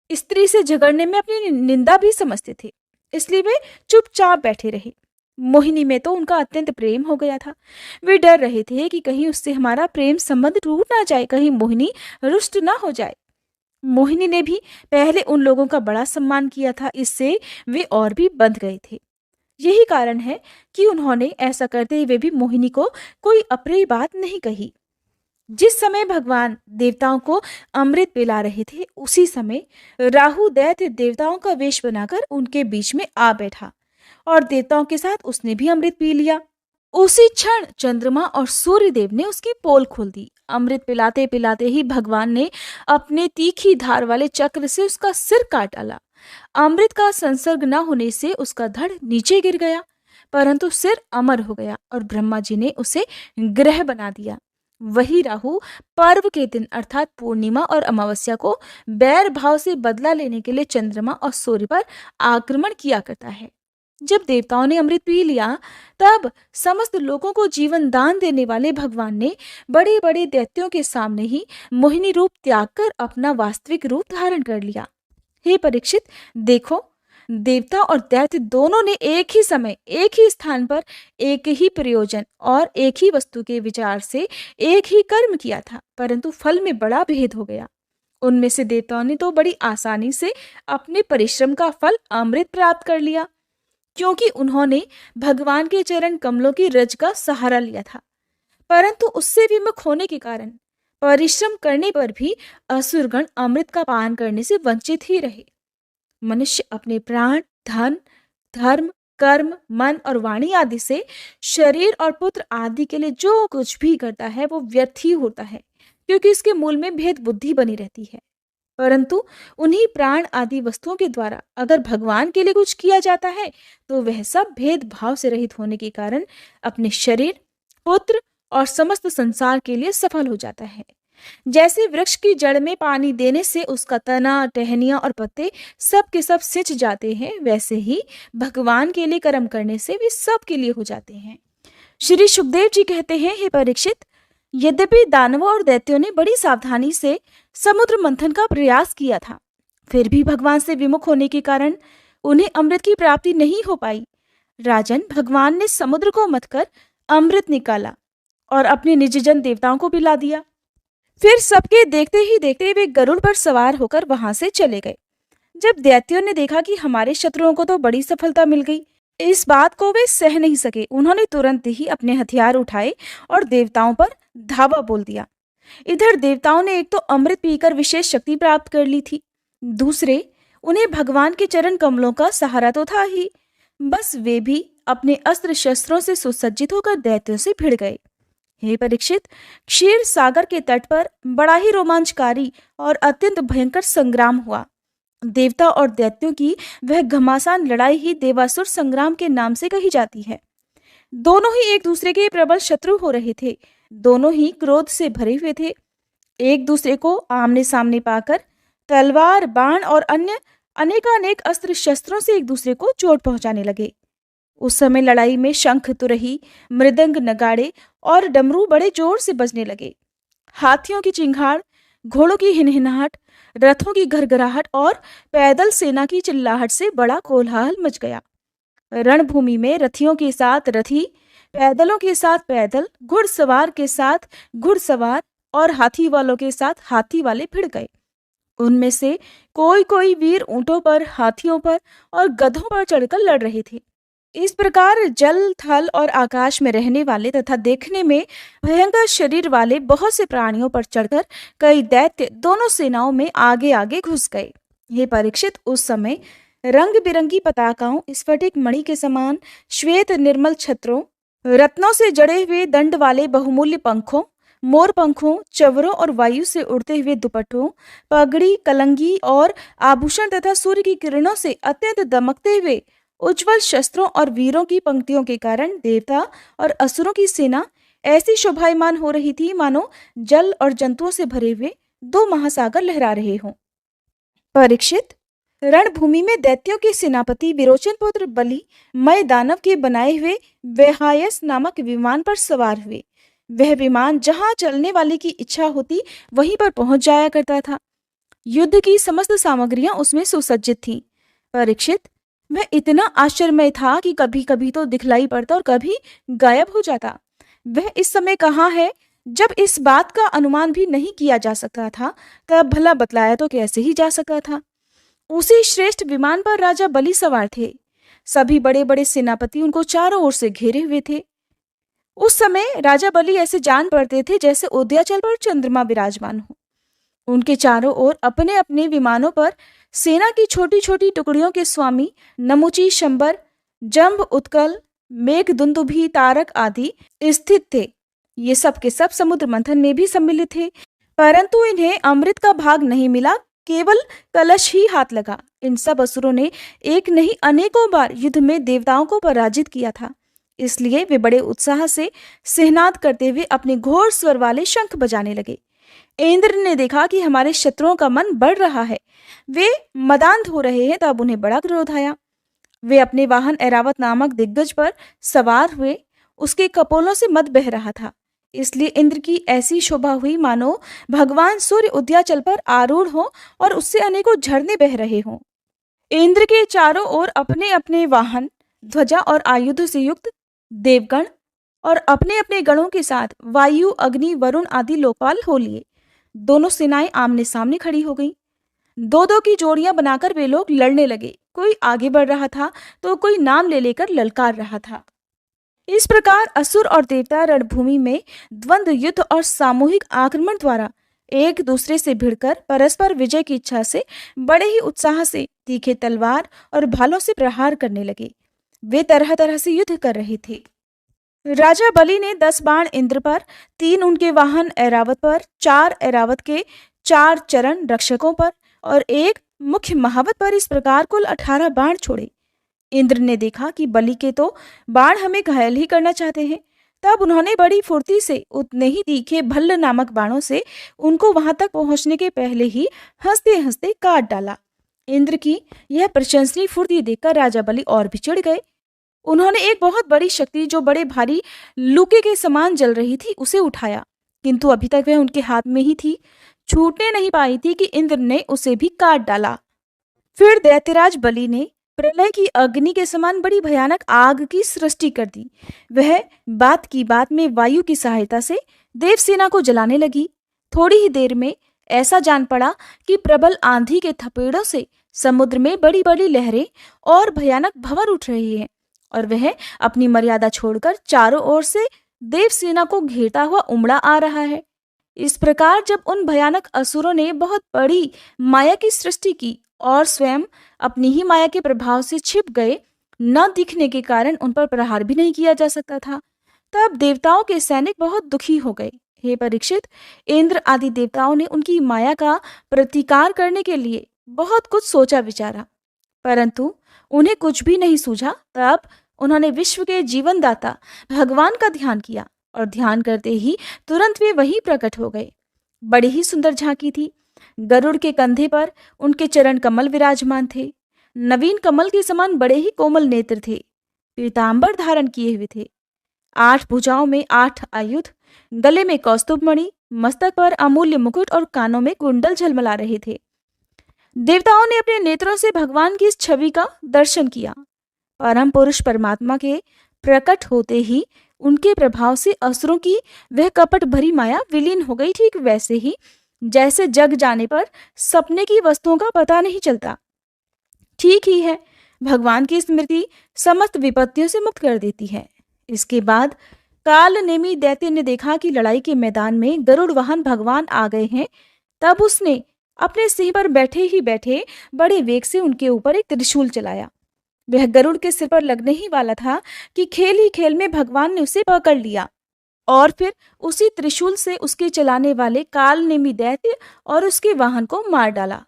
स्त्री से झगड़ने में अपनी निंदा भी समझते थे, इसलिए वे चुपचाप बैठे रहे। मोहिनी में तो उनका अत्यंत प्रेम हो गया था। वे डर रहे थे कि कहीं उससे हमारा प्रेम संबंध टूट ना जाए, कहीं मोहिनी रुष्ट ना हो जाए। मोहिनी ने भी पहले उन लोगों का बड़ा सम्मान किया था, इससे वे और भी बंध गए थे। यही कारण है कि उन्होंने ऐसा करते हुए भी मोहिनी को कोई अप्रिय बात नहीं कही। जिस समय भगवान देवताओं को अमृत पिला रहे थे, उसी समय राहु दैत्य देवताओं का वेश बनाकर उनके बीच में आ बैठा और देवताओं के साथ उसने भी अमृत पी लिया। उसी क्षण चंद्रमा और सूर्य देव ने उसकी पोल खोल दी। अमृत पिलाते पिलाते ही भगवान ने अपने तीखी धार वाले चक्र से उसका सिर काट डाला। अमृत का संसर्ग न होने से उसका धड़ नीचे गिर गया, परंतु सिर अमर हो गया और ब्रह्मा जी ने उसे ग्रह बना दिया। वही राहु पर्व के दिन अर्थात पूर्णिमा और अमावस्या को बैर भाव से बदला लेने के लिए चंद्रमा और सूर्य पर आक्रमण किया करता है। जब देवताओं ने अमृत पी लिया, तब समस्त लोगों को जीवन दान देने वाले भगवान ने बड़े बड़े दैत्यों के सामने ही मोहिनी रूप त्याग कर अपना वास्तविक रूप धारण कर लिया। हे परीक्षित, देखो, देवता और दैत्य दोनों ने एक ही समय एक ही स्थान पर एक ही प्रयोजन और एक ही वस्तु के विचार से एक ही कर्म किया था, परंतु फल में बड़ा भेद हो गया। उनमें से देवताओं ने तो बड़ी आसानी से अपने परिश्रम का फल अमृत प्राप्त कर लिया, क्योंकि उन्होंने भगवान के चरण कमलों की रज का सहारा लिया था। परंतु उससे विमुख होने के कारण परिश्रम करने पर भी असुरगण अमृत का पान करने से वंचित ही रहे। मनुष्य अपने प्राण, धन, धर्म, कर्म, मन और वाणी आदि से शरीर और पुत्र आदि के लिए जो कुछ भी करता है वो व्यर्थ ही होता है, क्योंकि इसके मूल में भेद बुद्धि बनी रहती है। परंतु उन्हीं प्राण आदि वस्तुओं के द्वारा अगर भगवान के लिए कुछ किया जाता है तो वह सब भेदभाव से रहित होने के कारण अपने शरीर, पुत्र और समस्त संसार के लिए सफल हो जाता है। जैसे वृक्ष की जड़ में पानी देने से उसका तना, टहनियां और पत्ते सब के सब सिंच जाते हैं, वैसे ही भगवान के लिए कर्म करने से वे सब के लिए हो जाते हैं। श्री सुखदेव जी कहते हैं, हे परीक्षित, यद्यपि दानवों और दैत्यों ने बड़ी सावधानी से समुद्र मंथन का प्रयास किया था, फिर भी भगवान से विमुख होने के कारण उन्हें अमृत की प्राप्ति नहीं हो पाई। राजन, भगवान ने समुद्र को मथकर अमृत निकाला और अपने निज जन देवताओं को पिला दिया। फिर सबके देखते ही देखते वे गरुड़ पर सवार होकर वहां से चले गए। जब दैत्यों ने देखा कि हमारे शत्रुओं को तो बड़ी सफलता मिल गई, इस बात को वे सह नहीं सके। उन्होंने तुरंत ही अपने हथियार उठाए और देवताओं पर धावा बोल दिया। इधर देवताओं ने एक तो अमृत पीकर विशेष शक्ति प्राप्त कर ली थी, दूसरे उन्हें भगवान के चरण कमलों का सहारा तो था ही, बस वे भी अपने अस्त्र शस्त्रों से सुसज्जित होकर दैत्यों से भिड़ गए। हे परीक्षित, क्षीर सागर के तट पर बड़ा ही रोमांचकारी और अत्यंत भयंकर संग्राम हुआ। देवता और दैत्यों की वह घमासान लड़ाई ही देवासुर संग्राम के नाम से कही जाती है। दोनों ही एक दूसरे के प्रबल शत्रु हो रहे थे। दोनों ही क्रोध से भरे हुए थे। एक दूसरे को आमने सामने पाकर तलवार, बाण और अन्य अनेकानेक अस्त्र शस्त्रों से एक दूसरे को चोट पहुंचाने लगे। उस समय लड़ाई में शंख, तुरही, मृदंग, नगाड़े और डमरू बड़े जोर से बजने लगे। हाथियों की चिंगाड़, घोड़ों की हिनहिनाहट, रथों की घरघराहट और पैदल सेना की चिल्लाहट से बड़ा कोलाहल मच गया। रणभूमि में रथियों के साथ रथी, पैदलों के साथ पैदल, घुड़सवार के साथ घुड़सवार और हाथी वालों के साथ हाथी वाले भिड़ गए। उनमें से कोई कोई वीर ऊंटों पर, हाथियों पर और गधों पर चढ़कर लड़ रहे थे। इस प्रकार जल, थल और आकाश में रहने वाले तथा देखने में भयंकर शरीर वाले बहुत से प्राणियों पर चढ़कर कई दैत्य दोनों सेनाओं में आगे आगे घुस गए। ये परीक्षित, उस समय रंग बिरंगी पताकाओं, स्फटिक मणि के समान श्वेत निर्मल छत्रों, रत्नों से जड़े हुए दंड वाले बहुमूल्य पंखों, मोर पंखों, चवरों और वायु से उड़ते हुए दुपट्टों, पगड़ी, कलंगी और आभूषण तथा सूर्य की किरणों से अत्यंत दमकते हुए उज्जवल शस्त्रों और वीरों की पंक्तियों के कारण देवता और असुरों की सेना ऐसी शोभायमान हो रही थी मानो जल और जंतुओं से भरे हुए दो महासागर लहरा रहे हों। परीक्षित, रणभूमि में दैत्यों के सेनापति विरोचन पुत्र बलि मय दानव के बनाए हुए वेहायस नामक विमान पर सवार हुए। वह विमान जहां चलने वाले की इच्छा होती वहीं पर पहुंच जाया करता था। युद्ध की समस्त सामग्रियां उसमें सुसज्जित थीं। परीक्षित, वह इतना आश्चर्यमय था कि कभी कभी तो दिखलाई पड़ता और कभी गायब हो जाता। वह इस समय कहाँ है? जब इस बात का अनुमान भी नहीं किया जा सकता था, तब भला बतलाया तो कैसे ही जा सकता था। उसी श्रेष्ठ विमान पर राजा बलि सवार थे। सभी बड़े बड़े सेनापति उनको चारों ओर से घेरे हुए थे। उस समय राजा बलि ऐसे जान पड़ते थे जैसे उदयाचल पर चंद्रमा विराजमान हो। उनके चारों ओर अपने अपने विमानों पर सेना की छोटी छोटी टुकड़ियों के स्वामी नमुची, शंबर, जंभ, उत्कल, मेघदुंदुभी, तारक आदि स्थित थे। ये सब के सब समुद्र मंथन में भी सम्मिलित थे, परंतु इन्हें अमृत का भाग नहीं मिला, केवल कलश ही हाथ लगा। इन सब असुरों ने एक नहीं अनेकों बार युद्ध में देवताओं को पराजित किया था, इसलिए वे बड़े उत्साह से सिहनाद करते हुए अपने घोर स्वर वाले शंख बजाने लगे। इंद्र ने देखा कि हमारे शत्रुओं का मन बढ़ रहा है, वे मदान्ध हो रहे हैं, तब उन्हें बड़ा क्रोध आया। वे अपने वाहन ऐरावत नामक दिग्गज पर सवार हुए। उसके कपोलों से मद बह रहा था, इसलिए इंद्र की ऐसी शोभा हुई मानो भगवान सूर्य उदयाचल पर आरूढ़ हो और उससे अनेकों झरने बह रहे हों। इंद्र के चारों ओर अपने अपने वाहन, ध्वजा और आयुध से युक्त देवगण और अपने अपने गणों के साथ वायु, अग्नि, वरुण आदि लोकपाल हो लिए। दोनों सेनाएं आमने सामने खड़ी हो गईं। दो दो की जोड़ियां बनाकर वे लोग लड़ने लगे। कोई आगे बढ़ रहा था तो कोई नाम ले लेकर ललकार रहा था। इस प्रकार असुर और देवता रणभूमि में द्वंद्व युद्ध और सामूहिक आक्रमण द्वारा एक दूसरे से भिड़कर परस्पर विजय की इच्छा से बड़े ही उत्साह से तीखे तलवार और भालों से प्रहार करने लगे। वे तरह तरह से युद्ध कर रहे थे। राजा बलि ने 10 बाण इंद्र पर, 3 उनके वाहन ऐरावत पर, 4 ऐरावत के 4 चरण रक्षकों पर और 1 मुख्य महावत पर इस प्रकार कुल 18 बाण छोड़े। इंद्र ने देखा कि बलि के तो बाण हमें घायल ही करना चाहते हैं, तब उन्होंने बड़ी फुर्ती से उतने ही तीखे भल्ल नामक बाणों से उनको वहां तक पहुंचने के पहले ही हंसते हंसते काट डाला। इंद्र की यह प्रशंसनीय फुर्ती देखकर राजा बलि और भी चिढ़ गए। उन्होंने एक बहुत बड़ी शक्ति जो बड़े भारी लूके के समान जल रही थी उसे उठाया, किंतु अभी तक वह उनके हाथ में ही थी, छूटने नहीं पाई थी कि इंद्र ने उसे भी काट डाला। फिर दैत्यराज बलि ने प्रलय की अग्नि के समान बड़ी भयानक आग की सृष्टि कर दी। वह बात की बात में वायु की सहायता से देवसेना को जलाने लगी। थोड़ी ही देर में ऐसा जान पड़ा कि प्रबल आंधी के थपेड़ों से समुद्र में बड़ी बड़ी लहरें और भयानक भंवर उठ रही हैं और वह अपनी मर्यादा छोड़कर चारों ओर से देवसेना को घेरता हुआ उमड़ा आ रहा है। इस प्रकार जब उन भयानक असुरों ने बहुत बड़ी माया की सृष्टि की और स्वयं अपनी ही माया के प्रभाव से छिप गए, न दिखने के कारण उन पर प्रहार भी नहीं किया जा सकता था, तब देवताओं के सैनिक बहुत दुखी हो गए। हे परीक्षित, इंद्र आदि देवताओं ने उनकी माया का प्रतिकार करने के लिए बहुत कुछ सोचा विचारा, परंतु उन्हें कुछ भी नहीं सूझा। तब उन्होंने विश्व के जीवनदाता भगवान का ध्यान किया और ध्यान करते ही तुरंत वे वहीं प्रकट हो गए। बड़ी ही सुंदर झांकी थी। गरुड़ के कंधे पर उनके चरण कमल विराजमान थे। नवीन कमल के समान बड़े ही कोमल नेत्र थे। पीतांबर धारण किए हुए थे। 8 भुजाओं में 8 आयुध, गले में कौस्तुभ मणि, मस्तक पर अमूल्य मुकुट और कानों में कुंडल झलमला रहे थे। देवताओं ने अपने नेत्रों से भगवान की इस छवि का दर्शन किया। परम पुरुष परमात्मा के प्रकट होते ही उनके प्रभाव से असुरों की वह कपट भरी माया विलीन हो गई, ठीक वैसे ही जैसे जग जाने पर सपने की वस्तुओं का पता नहीं चलता। ठीक ही है, भगवान की स्मृति समस्त विपत्तियों से मुक्त कर देती है। इसके बाद काल नेमी दैत्य ने देखा कि लड़ाई के मैदान में गरुड़ वाहन भगवान आ गए हैं। तब उसने अपने सिंह पर बैठे ही बैठे बड़े वेग से उनके ऊपर एक त्रिशूल चलाया। वह गरुड़ के सिर पर लगने ही वाला था कि खेल ही खेल में भगवान ने उसे पकड़ लिया और फिर उसी त्रिशूल से उसके चलाने वाले काल नेमी दैत्य और उसके वाहन को मार डाला।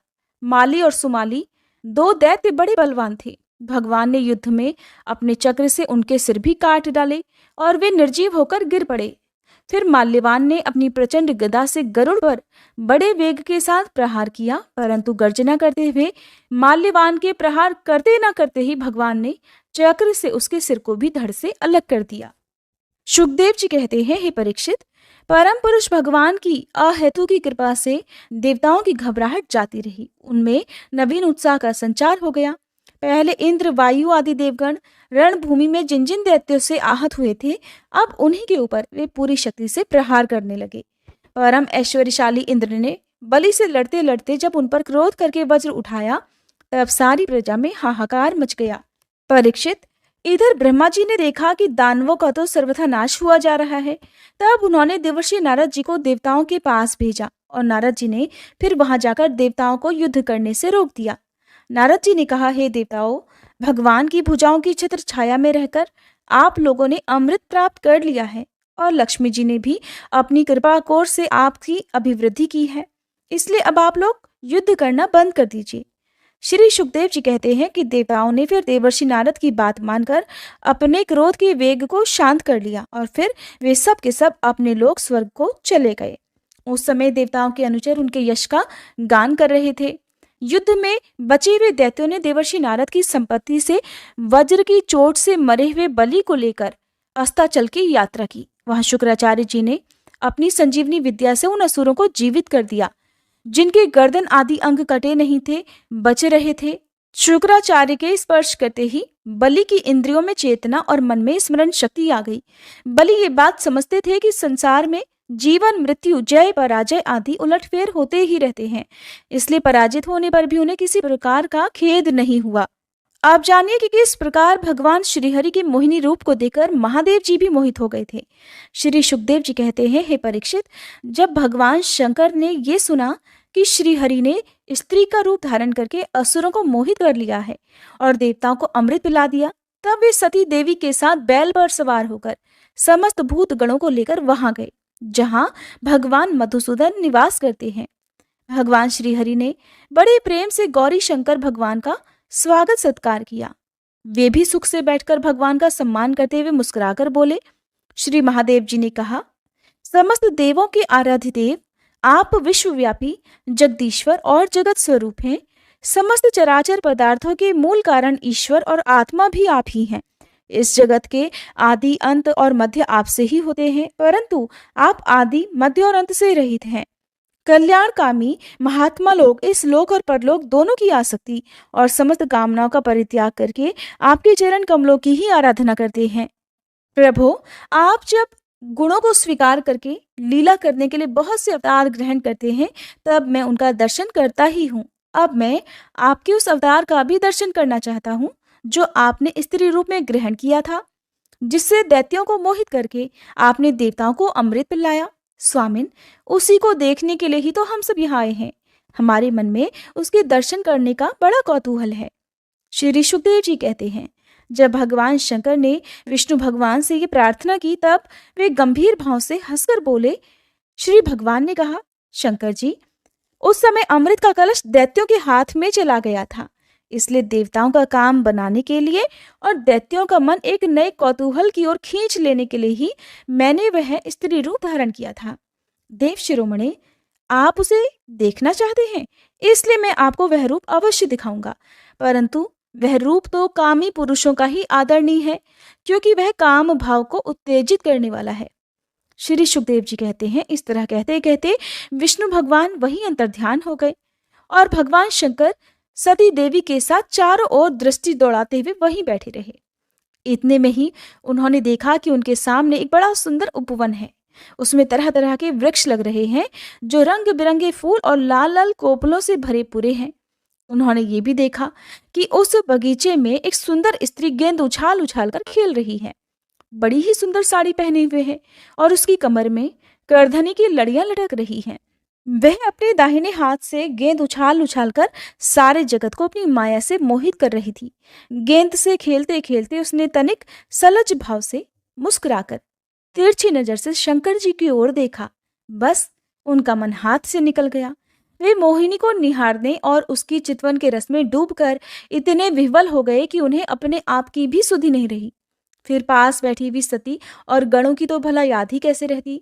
माली और सुमाली 2 दैत्य बड़े बलवान थे। भगवान ने युद्ध में अपने चक्र से उनके सिर भी काट डाले और वे निर्जीव होकर गिर पड़े। फिर माल्यवान ने अपनी प्रचंड गदा से गरुड़ पर बड़े वेग के साथ प्रहार किया, परंतु गर्जना करते हुए माल्यवान के प्रहार करते न करते ही भगवान ने चक्र से उसके सिर को भी धड़ से अलग कर दिया। शुकदेव जी कहते हैं, हे परीक्षित, परम पुरुष भगवान की अहेतु की कृपा से देवताओं की घबराहट जाती रही। उनमें नवीन उत्साह का संचार हो गया। पहले इंद्र, वायु आदि देवगण रणभूमि में जिन जिन दैत्यों से आहत हुए थे, अब उन्हीं के ऊपर वे पूरी शक्ति से प्रहार करने लगे। परम ऐश्वर्यशाली इंद्र ने बलि से लड़ते लड़ते जब उन पर क्रोध करके वज्र उठाया, तब सारी प्रजा में हाहाकार मच गया। परीक्षित, इधर ब्रह्मा जी ने देखा कि दानवों का तो सर्वथा नाश हुआ जा रहा है। तब उन्होंने देवर्षि नारद जी को देवताओं के पास भेजा और नारद जी ने फिर वहां जाकर देवताओं को युद्ध करने से रोक दिया। नारद जी ने कहा, हे देवताओं, भगवान की भुजाओं की छत्र छाया में रहकर आप लोगों ने अमृत प्राप्त कर लिया है और लक्ष्मी जी ने भी अपनी कृपा कोर से आपकी अभिवृद्धि की है, इसलिए अब आप लोग युद्ध करना बंद कर दीजिए। श्री सुखदेव जी कहते हैं कि देवताओं ने फिर देवर्षि नारद की बात मानकर अपने क्रोध के वेग को शांत कर लिया और फिर वे सब के सब अपने लोक स्वर्ग को चले गए। उस समय देवताओं के अनुचर उनके यश का गान कर रहे थे। युद्ध में बचे हुए दैत्यों ने देवर्षि नारद की संपत्ति से वज्र की चोट से मरे हुए बलि को लेकर अस्ताचल की यात्रा की। वहां शुक्राचार्य जी ने अपनी संजीवनी विद्या से उन असुरों को जीवित कर दिया जिनके गर्दन आदि अंग कटे नहीं थे, बचे रहे थे। शुक्राचार्य के स्पर्श करते ही बलि की इंद्रियों में चेतना और मन में स्मरण शक्ति आ गई। बलि ये बात समझते थे कि संसार में जीवन, मृत्यु, जय पराजय आदि उलटफेर होते ही रहते हैं, इसलिए पराजित होने पर भी उन्हें किसी प्रकार का खेद नहीं हुआ। आप जानिए कि किस प्रकार भगवान श्रीहरि के मोहिनी रूप को देखकर महादेव जी भी मोहित हो गए थे। श्री सुखदेव जी कहते हैं, हे परीक्षित, जब भगवान शंकर ने ये सुना कि श्रीहरि ने स्त्री का रूप धारण करके असुरों को मोहित कर लिया है और देवताओं को अमृत पिला दिया, तब वे सती देवी के साथ बैल पर सवार होकर समस्त भूत गणों को लेकर वहां गए जहां भगवान मधुसूदन निवास करते हैं। भगवान श्रीहरि ने बड़े प्रेम से गौरी शंकर भगवान का स्वागत सत्कार किया। वे भी सुख से बैठकर भगवान का सम्मान करते हुए मुस्कुराकर बोले। श्री महादेव जी ने कहा, समस्त देवों के आराध्य देव, आप विश्वव्यापी जगदीश्वर और जगत स्वरूप हैं। समस्त चराचर पदार्थों के मूल कारण ईश्वर और आत्मा भी आप ही हैं। इस जगत के आदि, अंत और मध्य आपसे ही होते हैं, परंतु आप आदि, मध्य और अंत से रहित हैं। कल्याणकामी महात्मा लोग इस लोक और परलोक दोनों की आसक्ति और समस्त कामनाओं का परित्याग करके आपके चरण कमलों की ही आराधना करते हैं। प्रभु, आप जब गुणों को स्वीकार करके लीला करने के लिए बहुत से अवतार ग्रहण करते हैं, तब मैं उनका दर्शन करता ही हूँ। अब मैं आपके उस अवतार का भी दर्शन करना चाहता हूँ जो आपने स्त्री रूप में ग्रहण किया था, जिससे दैत्यों को मोहित करके आपने देवताओं को अमृत पिलाया। स्वामिन, उसी को देखने के लिए ही तो हम सब यहाँ आए हैं। हमारे मन में उसके दर्शन करने का बड़ा कौतूहल है। श्री सुखदेव जी कहते हैं, जब भगवान शंकर ने विष्णु भगवान से ये प्रार्थना की, तब वे गंभीर भाव से हंसकर बोले। श्री भगवान ने कहा, शंकर जी, उस समय अमृत का कलश दैत्यों के हाथ में चला गया था, इसलिए देवताओं का काम बनाने के लिए और दैत्यों का मन एक नए कौतूहल की ओर खींच लेने के लिए ही मैंने वह स्त्री रूप धारण किया था। देव शिरोमणि, आप उसे देखना चाहते हैं, इसलिए मैं आपको वह रूप अवश्य दिखाऊंगा, परंतु वह रूप तो कामी पुरुषों का ही आदरणीय है, क्योंकि वह काम भाव को उत्तेजित करने वाला है। श्री सुखदेव जी कहते हैं, इस तरह कहते कहते विष्णु भगवान वहीं अंतर्ध्यान हो गए और भगवान शंकर सती देवी के साथ चारों ओर दृष्टि दौड़ाते हुए वहीं बैठे रहे। इतने में ही उन्होंने देखा कि उनके सामने एक बड़ा सुंदर उपवन है। उसमें तरह तरह के वृक्ष लग रहे हैं जो रंग बिरंगे फूल और लाल लाल कोपलों से भरे पूरे हैं। उन्होंने ये भी देखा कि उस बगीचे में एक सुंदर स्त्री गेंद उछाल उछाल कर खेल रही है। बड़ी ही सुंदर साड़ी पहने हुए है और उसकी कमर में करधनी की लड़ियां लटक रही हैं। वह अपने दाहिने हाथ से गेंद उछाल उछाल कर सारे जगत को अपनी माया से मोहित कर रही थी। गेंद से खेलते खेलते उसने तनिक सलज भाव से मुस्कुराकर तिरछी नजर से शंकर जी की ओर देखा। बस उनका मन हाथ से निकल गया। वे मोहिनी को निहारने और उसकी चितवन के रस में डूबकर इतने विह्वल हो गए कि उन्हें अपने आप की भी सुधि नहीं रही। फिर पास बैठी हुई सती और गणों की तो भला याद ही कैसे रहती।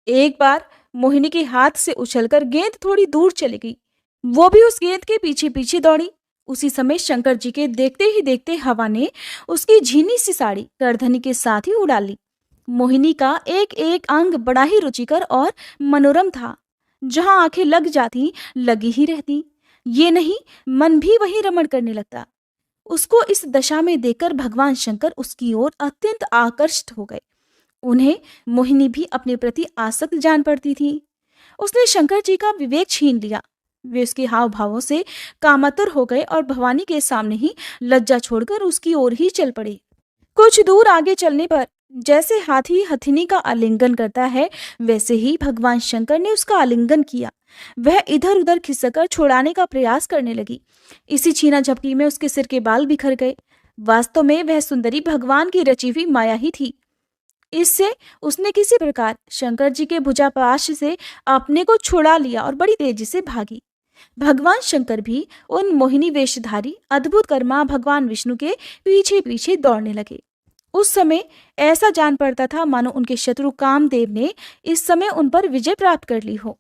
एक बार मोहिनी के हाथ से उछलकर गेंद थोड़ी दूर चली गई। वो भी उस गेंद के पीछे पीछे दौड़ी। उसी समय शंकर जी के देखते ही देखते हवा ने उसकी झीनी सी साड़ी करधनी के साथ ही उड़ा ली। मोहिनी का एक एक अंग बड़ा ही रुचिकर और मनोरम था। जहां आंखें लग जाती लगी ही रहती। ये नहीं, मन भी वहीं रमण करने लगता। उसको इस दशा में देखकर भगवान शंकर उसकी ओर अत्यंत आकर्षित हो गए। उन्हें मोहिनी भी अपने प्रति आसक्त जान पड़ती थी। उसने शंकर जी का विवेक छीन लिया। वे उसके हाव भावों से कामातुर हो गए और भवानी के सामने ही लज्जा छोड़कर उसकी ओर ही चल पड़े। कुछ दूर आगे चलने पर जैसे हाथी हथिनी का आलिंगन करता है, वैसे ही भगवान शंकर ने उसका आलिंगन किया। वह इधर उधर खिसकर छुड़ाने का प्रयास करने लगी। इसी छीना झपटी में उसके सिर के बाल बिखर गए। वास्तव में वह सुंदरी भगवान की रची हुई माया ही थी। इससे उसने किसी प्रकार शंकर जी के भुजापाश से अपने को छुड़ा लिया और बड़ी तेजी से भागी। भगवान शंकर भी उन मोहिनी वेशधारी अद्भुत कर्मा भगवान विष्णु के पीछे पीछे दौड़ने लगे। उस समय ऐसा जान पड़ता था मानो उनके शत्रु कामदेव ने इस समय उन पर विजय प्राप्त कर ली हो।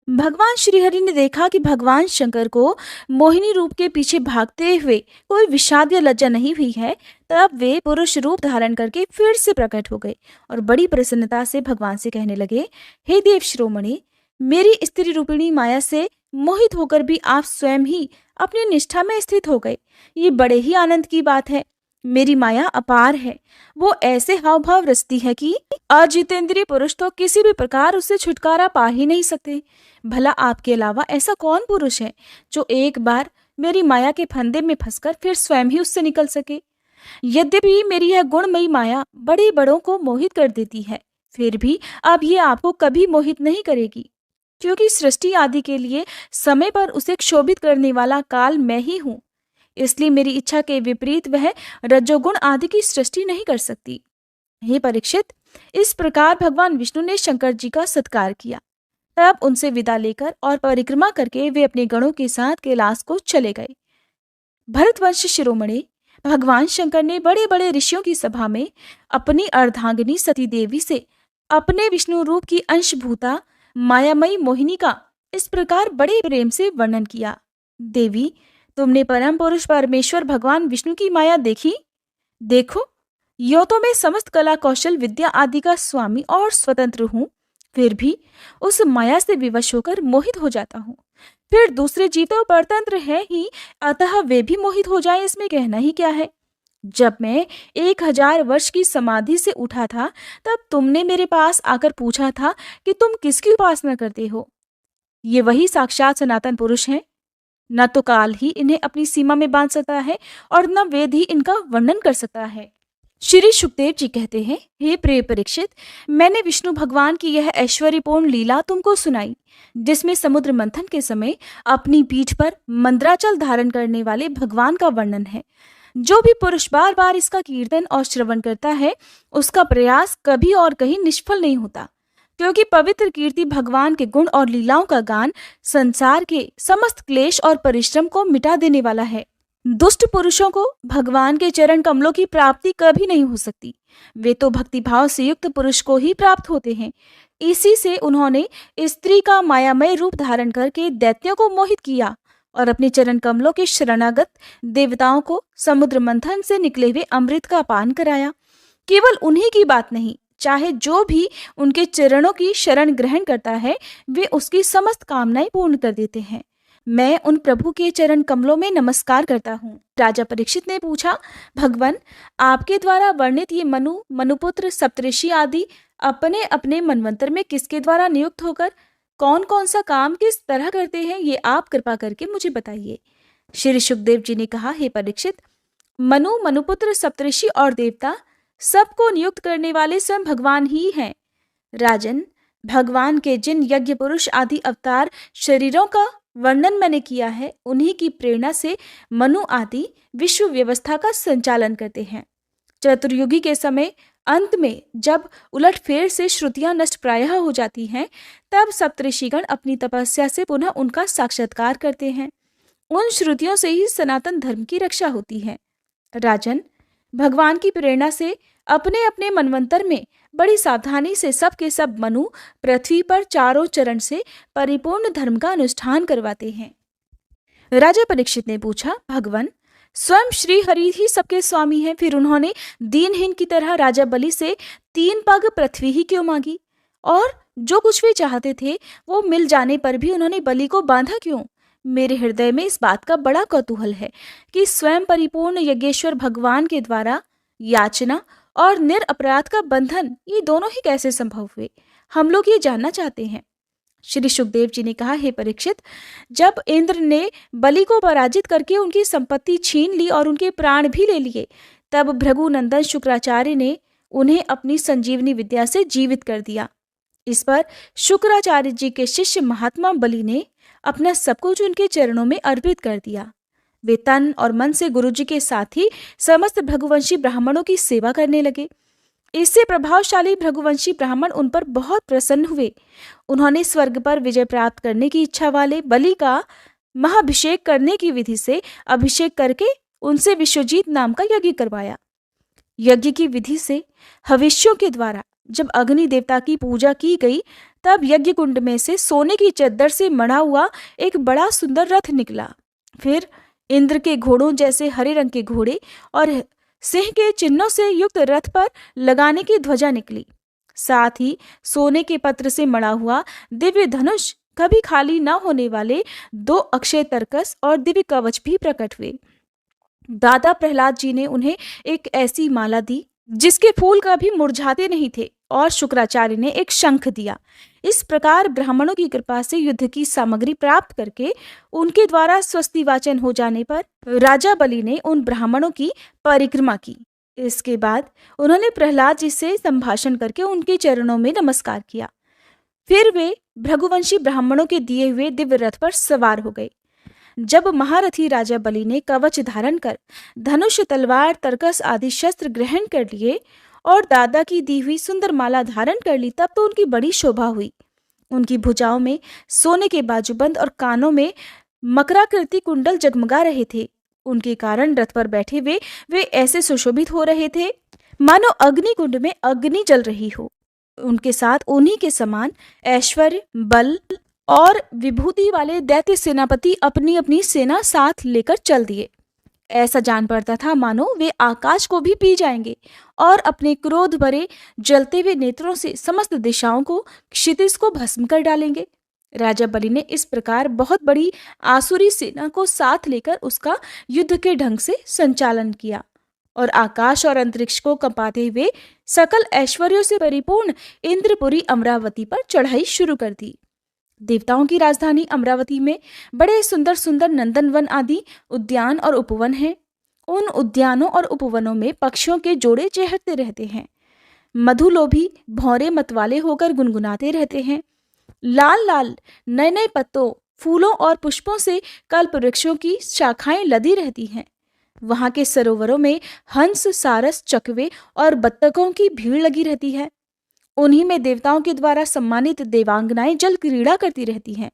भगवान श्रीहरि ने देखा कि भगवान शंकर को मोहिनी रूप के पीछे भागते हुए कोई विषाद या लज्जा नहीं हुई है। तब वे पुरुष रूप धारण करके फिर से प्रकट हो गए और बड़ी प्रसन्नता से भगवान से कहने लगे, हे देव शिरोमणि, मेरी स्त्री रूपिणी माया से मोहित होकर भी आप स्वयं ही अपनी निष्ठा में स्थित हो गए। ये बड़े ही आनंद की बात है। मेरी माया अपार है। वो ऐसे हाव भाव रचती है कि अजितेंद्रिय पुरुष तो किसी भी प्रकार उससे छुटकारा पा ही नहीं सकते। भला आपके अलावा ऐसा कौन पुरुष है जो एक बार मेरी माया के फंदे में फंसकर फिर स्वयं ही उससे निकल सके। यद्यपि मेरी यह गुणमयी माया बड़े बड़ों को मोहित कर देती है, फिर भी अब ये आपको कभी मोहित नहीं करेगी, क्योंकि सृष्टि आदि के लिए समय पर उसे क्षोभित करने वाला काल मैं ही हूँ। इसलिए मेरी इच्छा के विपरीत वह रजोगुण आदि की सृष्टि नहीं कर सकती। हे परीक्षित, इस प्रकार भगवान विष्णु ने शंकर जी का सत्कार किया। तब उनसे विदा लेकर और परिक्रमा करके वे अपने गणों के साथ कैलाश को चले गए। भरतवंश शिरोमणि, भगवान शंकर ने बड़े बड़े ऋषियों की सभा में अपनी अर्धांगिनी सती देवी से अपने विष्णु रूप की अंशभूता मायामयी मोहिनी का इस प्रकार बड़े प्रेम से वर्णन किया। देवी, तुमने परम पुरुष परमेश्वर भगवान विष्णु की माया देखी? देखो, यो तो मैं समस्त कला कौशल विद्या आदि का स्वामी और स्वतंत्र हूँ, फिर भी उस माया से विवश होकर मोहित हो जाता हूँ। फिर दूसरे जीव तो परतंत्र है ही, अतः वे भी मोहित हो जाए, इसमें कहना ही क्या है। जब मैं 1000 वर्ष की समाधि से उठा था, तब तुमने मेरे पास आकर पूछा था कि तुम किसकी उपासना करते हो। ये वही साक्षात सनातन पुरुष हैं। न तो काल ही इन्हें अपनी सीमा में बांध सकता है और न वेद ही इनका वर्णन कर सकता है। श्री सुखदेव जी कहते हैं, हे प्रिय परीक्षित, मैंने विष्णु भगवान की यह ऐश्वर्यपूर्ण लीला तुमको सुनाई, जिसमें समुद्र मंथन के समय अपनी पीठ पर मंद्राचल धारण करने वाले भगवान का वर्णन है। जो भी पुरुष बार बार इसका कीर्तन और श्रवण करता है, उसका प्रयास कभी और कहीं निष्फल नहीं होता, क्योंकि पवित्र कीर्ति भगवान के गुण और लीलाओं का गान संसार के समस्त क्लेश और परिश्रम को मिटा देने वाला है। दुष्ट पुरुषों को भगवान के चरण कमलों की प्राप्ति कभी नहीं हो सकती। वे तो भक्तिभाव से युक्त पुरुष को ही प्राप्त होते हैं। इसी से उन्होंने स्त्री का मायामय रूप धारण करके दैत्यों को मोहित किया और अपने चरण कमलों के शरणागत देवताओं को समुद्र मंथन से निकले हुए अमृत का पान कराया। केवल उन्हीं की बात नहीं, चाहे जो भी उनके चरणों की शरण ग्रहण करता है, वे उसकी समस्त कामनाएं पूर्ण कर देते हैं। मैं उन प्रभु के चरण कमलों में नमस्कार करता हूँ। राजा परीक्षित ने पूछा, भगवान, आपके द्वारा वर्णित ये मनु, मनुपुत्र, सप्तऋषि आदि अपने अपने मनवंतर में किसके द्वारा नियुक्त होकर कौन कौन सा काम किस तरह करते हैं, ये आप कृपा करके मुझे बताइए। श्री सुखदेव जी ने कहा, हे परीक्षित, मनु, मनुपुत्र, सप्तऋषि और देवता सबको नियुक्त करने वाले स्वयं भगवान ही हैं। राजन, भगवान के जिन यज्ञ पुरुष आदि अवतार शरीरों का वर्णन मैंने किया है, उन्हीं की प्रेरणा से मनु आदि विश्व व्यवस्था का संचालन करते हैं। चतुर्युगी के समय अंत में जब उलटफेर से श्रुतियां नष्ट प्रायः हो जाती हैं, तब सप्तऋषिगण अपनी तपस्या से पुनः उनका साक्षात्कार करते हैं। उन श्रुतियों से ही सनातन धर्म की रक्षा होती है। राजन, भगवान की प्रेरणा से अपने अपने मनवंतर में बड़ी सावधानी से सब के सब मनु पृथ्वी पर चारों चरण से परिपूर्ण धर्म का अनुष्ठान करवाते हैं। राजा परीक्षित ने पूछा, भगवान, स्वयं श्री हरि ही सबके स्वामी हैं, फिर उन्होंने दीनहीन की तरह राजा बलि से 3 पग पृथ्वी ही क्यों मांगी? और जो कुछ भी चाहते थे वो मिल जाने पर भी उन्होंने बलि को बांधा क्यों? मेरे हृदय में इस बात का बड़ा कौतूहल है कि स्वयं परिपूर्ण यज्ञेश्वर भगवान के द्वारा याचना और निरअपराध का बंधन, ये दोनों ही कैसे संभव हुए? हम लोग ये जानना चाहते हैं। श्री सुखदेव जी ने कहा, हे परीक्षित, जब इंद्र ने बलि को पराजित करके उनकी संपत्ति छीन ली और उनके प्राण भी ले लिए, तब भृगुनंदन शुक्राचार्य ने उन्हें अपनी संजीवनी विद्या से जीवित कर दिया। इस पर शुक्राचार्य जी के शिष्य महात्मा बलि ने अपना सब कुछ उनके चरणों में अर्पित कर दिया। वे तन और मन से गुरु जी के साथ ही समस्त भृगुवंशी ब्राह्मणों की सेवा करने लगे। इससे प्रभावशाली भृगुवंशी ब्राह्मण उन पर बहुत प्रसन्न हुए। उन्होंने स्वर्ग पर विजय प्राप्त करने की इच्छा वाले बलि का महाभिषेक करने की विधि से अभिषेक करके उनसे विश्वजीत नाम का यज्ञ करवाया। यज्ञ की विधि से हविष्यों के द्वारा जब अग्नि देवता की पूजा की गई, तब यज्ञ कुंड में से सोने की चद्दर से मढ़ा हुआ एक बड़ा सुंदर रथ निकला। फिर इंद्र के घोड़ों जैसे हरे रंग के घोड़े और सिंह के चिन्हों से युक्त रथ पर लगाने की ध्वजा निकली। साथ ही सोने के पत्र से मढ़ा हुआ दिव्य धनुष, कभी खाली न होने वाले 2 अक्षय तरकस और दिव्य कवच भी प्रकट हुए। दादा प्रहलाद जी ने उन्हें एक ऐसी माला दी जिसके फूल कभी मुरझाते नहीं थे, और शुक्राचार्य ने एक शंख दिया। इस प्रकार ब्राह्मणों की कृपा से युद्ध की सामग्री प्राप्त करके उनके द्वारा स्वस्ति वाचन हो जाने पर राजा बलि ने उन ब्राह्मणों की परिक्रमा की। इसके बाद उन्होंने प्रहलाद जी से संभाषण करके उनके चरणों में नमस्कार किया। फिर वे भृगुवंशी ब्राह्मणों के दिए हुए दिव्य रथ पर सवार हो गए। जब महारथी राजा बलि ने कवच धारण कर धनुष, तलवार, तरकस आदि शस्त्र ग्रहण कर लिए और दादा की दी हुई सुंदर माला धारण कर ली, तब तो उनकी बड़ी शोभा हुई। उनकी भुजाओं में सोने के बाजूबंद और कानों में मकराकृति कुंडल जगमगा रहे थे। उनके कारण रथ पर बैठे वे ऐसे सुशोभित हो रहे थे मानो अग्नि कुंड में अग्नि जल रही हो। उनके साथ उन्हीं के समान ऐश्वर्य, बल और विभूति वाले दैत्य सेनापति अपनी अपनी सेना साथ लेकर चल दिए। ऐसा जान पड़ता था मानो वे आकाश को भी पी जाएंगे और अपने क्रोध भरे जलते हुए नेत्रों से समस्त दिशाओं को, क्षितिज को भस्म कर डालेंगे। राजा बलि ने इस प्रकार बहुत बड़ी आसुरी सेना को साथ लेकर उसका युद्ध के ढंग से संचालन किया और आकाश और अंतरिक्ष को कंपाते हुए सकल ऐश्वर्यों से परिपूर्ण इंद्रपुरी अमरावती पर चढ़ाई शुरू कर दी। देवताओं की राजधानी अमरावती में बड़े सुंदर सुंदर नंदनवन आदि उद्यान और उपवन हैं। उन उद्यानों और उपवनों में पक्षियों के जोड़े चहकते रहते हैं। मधुलोभी भौरे मतवाले होकर गुनगुनाते रहते हैं। लाल लाल नए नए पत्तों, फूलों और पुष्पों से कल्प वृक्षों की शाखाएं लदी रहती हैं। वहां के सरोवरों में हंस, सारस, चकवे और बत्तखों की भीड़ लगी रहती है। उन्हीं में देवताओं के द्वारा सम्मानित देवांगनाएं जल क्रीड़ा करती रहती हैं।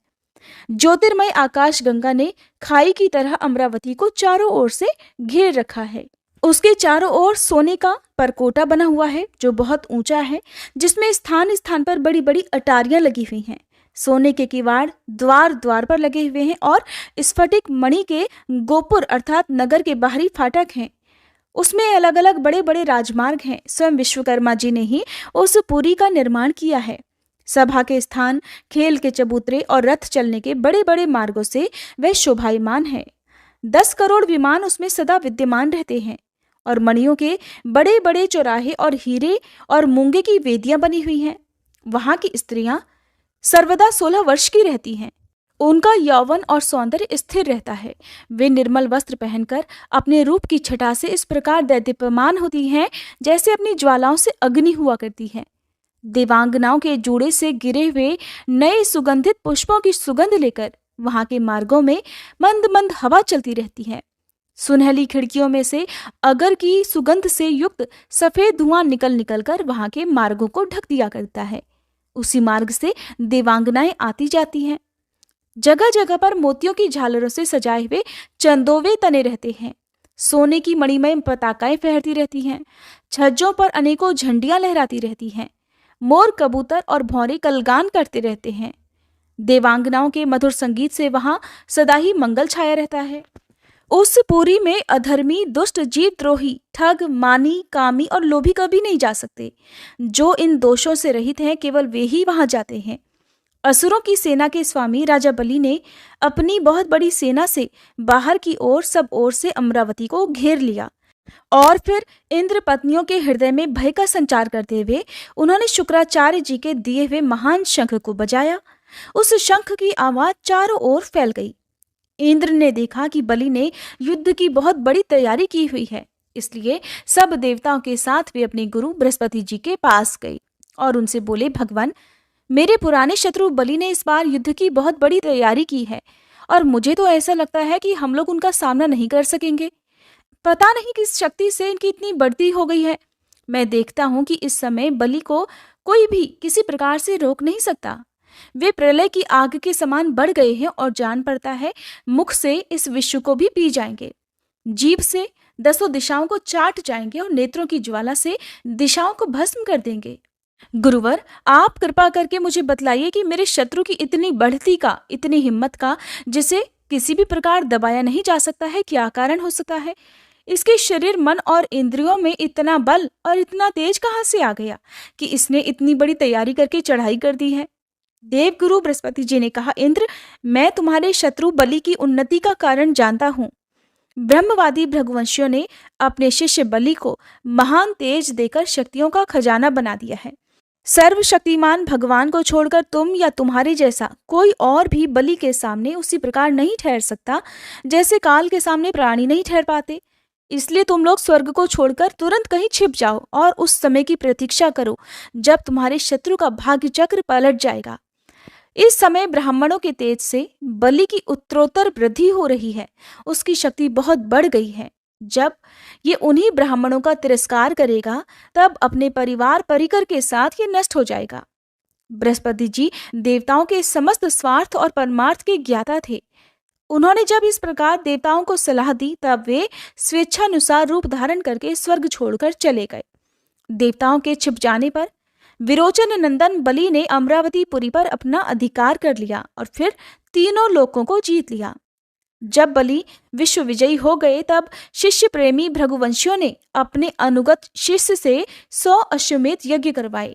ज्योतिर्मय आकाश गंगा ने खाई की तरह अमरावती को चारों ओर से घेर रखा है। उसके चारों ओर सोने का परकोटा बना हुआ है जो बहुत ऊंचा है, जिसमें स्थान स्थान पर बड़ी बड़ी अटारियां लगी हुई हैं। सोने के किवाड़ द्वार द्वार पर लगे हुए हैं और स्फटिक मणि के गोपुर अर्थात नगर के बाहरी फाटक हैं। उसमें अलग अलग बड़े बड़े राजमार्ग हैं। स्वयं विश्वकर्मा जी ने ही उस पुरी का निर्माण किया है। सभा के स्थान, खेल के चबूतरे और रथ चलने के बड़े बड़े मार्गों से वह शोभायमान है। 10 करोड़ विमान उसमें सदा विद्यमान रहते हैं और मणियों के बड़े बड़े चौराहे और हीरे और मूंगे की वेदियां बनी हुई हैं। वहां की स्त्रियां सर्वदा 16 वर्ष की रहती हैं। उनका यौवन और सौंदर्य स्थिर रहता है। वे निर्मल वस्त्र पहनकर अपने रूप की छटा से इस प्रकार दैदीप्यमान होती हैं जैसे अपनी ज्वालाओं से अग्नि हुआ करती है। देवांगनाओं के जूड़े से गिरे हुए नए सुगंधित पुष्पों की सुगंध लेकर वहां के मार्गों में मंद मंद हवा चलती रहती है। सुनहली खिड़कियों में से अगर की सुगंध से युक्त सफेद धुआं निकल निकल कर वहां के मार्गों को ढक दिया करता है। उसी मार्ग से देवांगनाएं आती जाती हैं। जगह जगह पर मोतियों की झालरों से सजाए हुए चंदोवे तने रहते हैं। सोने की मणिमय पताकाएं फहरती रहती हैं। छज्जों पर अनेकों झंडियां लहराती रहती हैं। मोर, कबूतर और भौरे कलगान करते रहते हैं। देवांगनाओं के मधुर संगीत से वहां सदा ही मंगल छाया रहता है। उस पुरी में अधर्मी, दुष्ट, जीवद्रोही, ठग, मानी, कामी और लोभी कभी नहीं जा सकते। जो इन दोषों से रहित हैं केवल वे ही वहां जाते हैं। असुरों की सेना के स्वामी राजा बलि ने अपनी बहुत बड़ी सेना से बाहर की ओर सब ओर से अमरावती को घेर लिया और फिर इंद्र पत्नियों के हृदय में भय का संचार करते हुए उन्होंने शुक्राचार्य जी के दिए हुए महान शंख को बजाया। उस शंख की आवाज चारों ओर फैल गई। इंद्र ने देखा कि बलि ने युद्ध की बहुत बड़ी तैयारी की हुई है, इसलिए सब देवताओं के साथ वे अपने गुरु बृहस्पति जी के पास गए और उनसे बोले, भगवान, मेरे पुराने शत्रु बलि ने इस बार युद्ध की बहुत बड़ी तैयारी की है और मुझे तो ऐसा लगता है कि हम लोग उनका सामना नहीं कर सकेंगे। पता नहीं किस शक्ति से इनकी इतनी बढ़ती हो गई है। मैं देखता हूं कि इस समय बलि को कोई भी किसी प्रकार से रोक नहीं सकता। वे प्रलय की आग के समान बढ़ गए हैं और जान पड़ता है मुख से इस विश्व को भी पी जाएंगे, जीभ से 10 दिशाओं को चाट जाएंगे और नेत्रों की ज्वाला से दिशाओं को भस्म कर देंगे। गुरुवर, आप कृपा करके मुझे बतलाइए कि मेरे शत्रु की इतनी बढ़ती का, इतनी हिम्मत का, जिसे किसी भी प्रकार दबाया नहीं जा सकता है, क्या कारण हो सकता है? इसके शरीर, मन और इंद्रियों में इतना बल और इतना तेज कहाँ से आ गया कि इसने इतनी बड़ी तैयारी करके चढ़ाई कर दी है? देवगुरु बृहस्पति जी ने कहा, इंद्र, मैं तुम्हारे शत्रु बलि की उन्नति का कारण जानता हूँ। ब्रह्मवादी भृगुवंशियों ने अपने शिष्य बलि को महान तेज देकर शक्तियों का खजाना बना दिया है। सर्वशक्तिमान भगवान को छोड़कर तुम या तुम्हारे जैसा कोई और भी बलि के सामने उसी प्रकार नहीं ठहर सकता जैसे काल के सामने प्राणी नहीं ठहर पाते। इसलिए तुम लोग स्वर्ग को छोड़कर तुरंत कहीं छिप जाओ और उस समय की प्रतीक्षा करो जब तुम्हारे शत्रु का भाग्य चक्र पलट जाएगा। इस समय ब्राह्मणों के तेज से बलि की उत्तरोत्तर वृद्धि हो रही है। उसकी शक्ति बहुत बढ़ गई है। जब ये उन्हीं ब्राह्मणों का तिरस्कार करेगा तब अपने परिवार परिकर के साथ ये नष्ट हो जाएगा। बृहस्पति जी देवताओं के समस्त स्वार्थ और परमार्थ के ज्ञाता थे। उन्होंने जब इस प्रकार देवताओं को सलाह दी तब वे स्वेच्छानुसार रूप धारण करके स्वर्ग छोड़कर चले गए। देवताओं के छिप जाने पर विरोचन नंदन बलि ने अमरावती पुरी पर अपना अधिकार कर लिया और फिर तीनों लोकों को जीत लिया। जब बलि विश्व विजयी हो गए तब शिष्य प्रेमी भृगुवंशियों ने अपने अनुगत शिष्य से 100 अश्वमेध यज्ञ करवाए।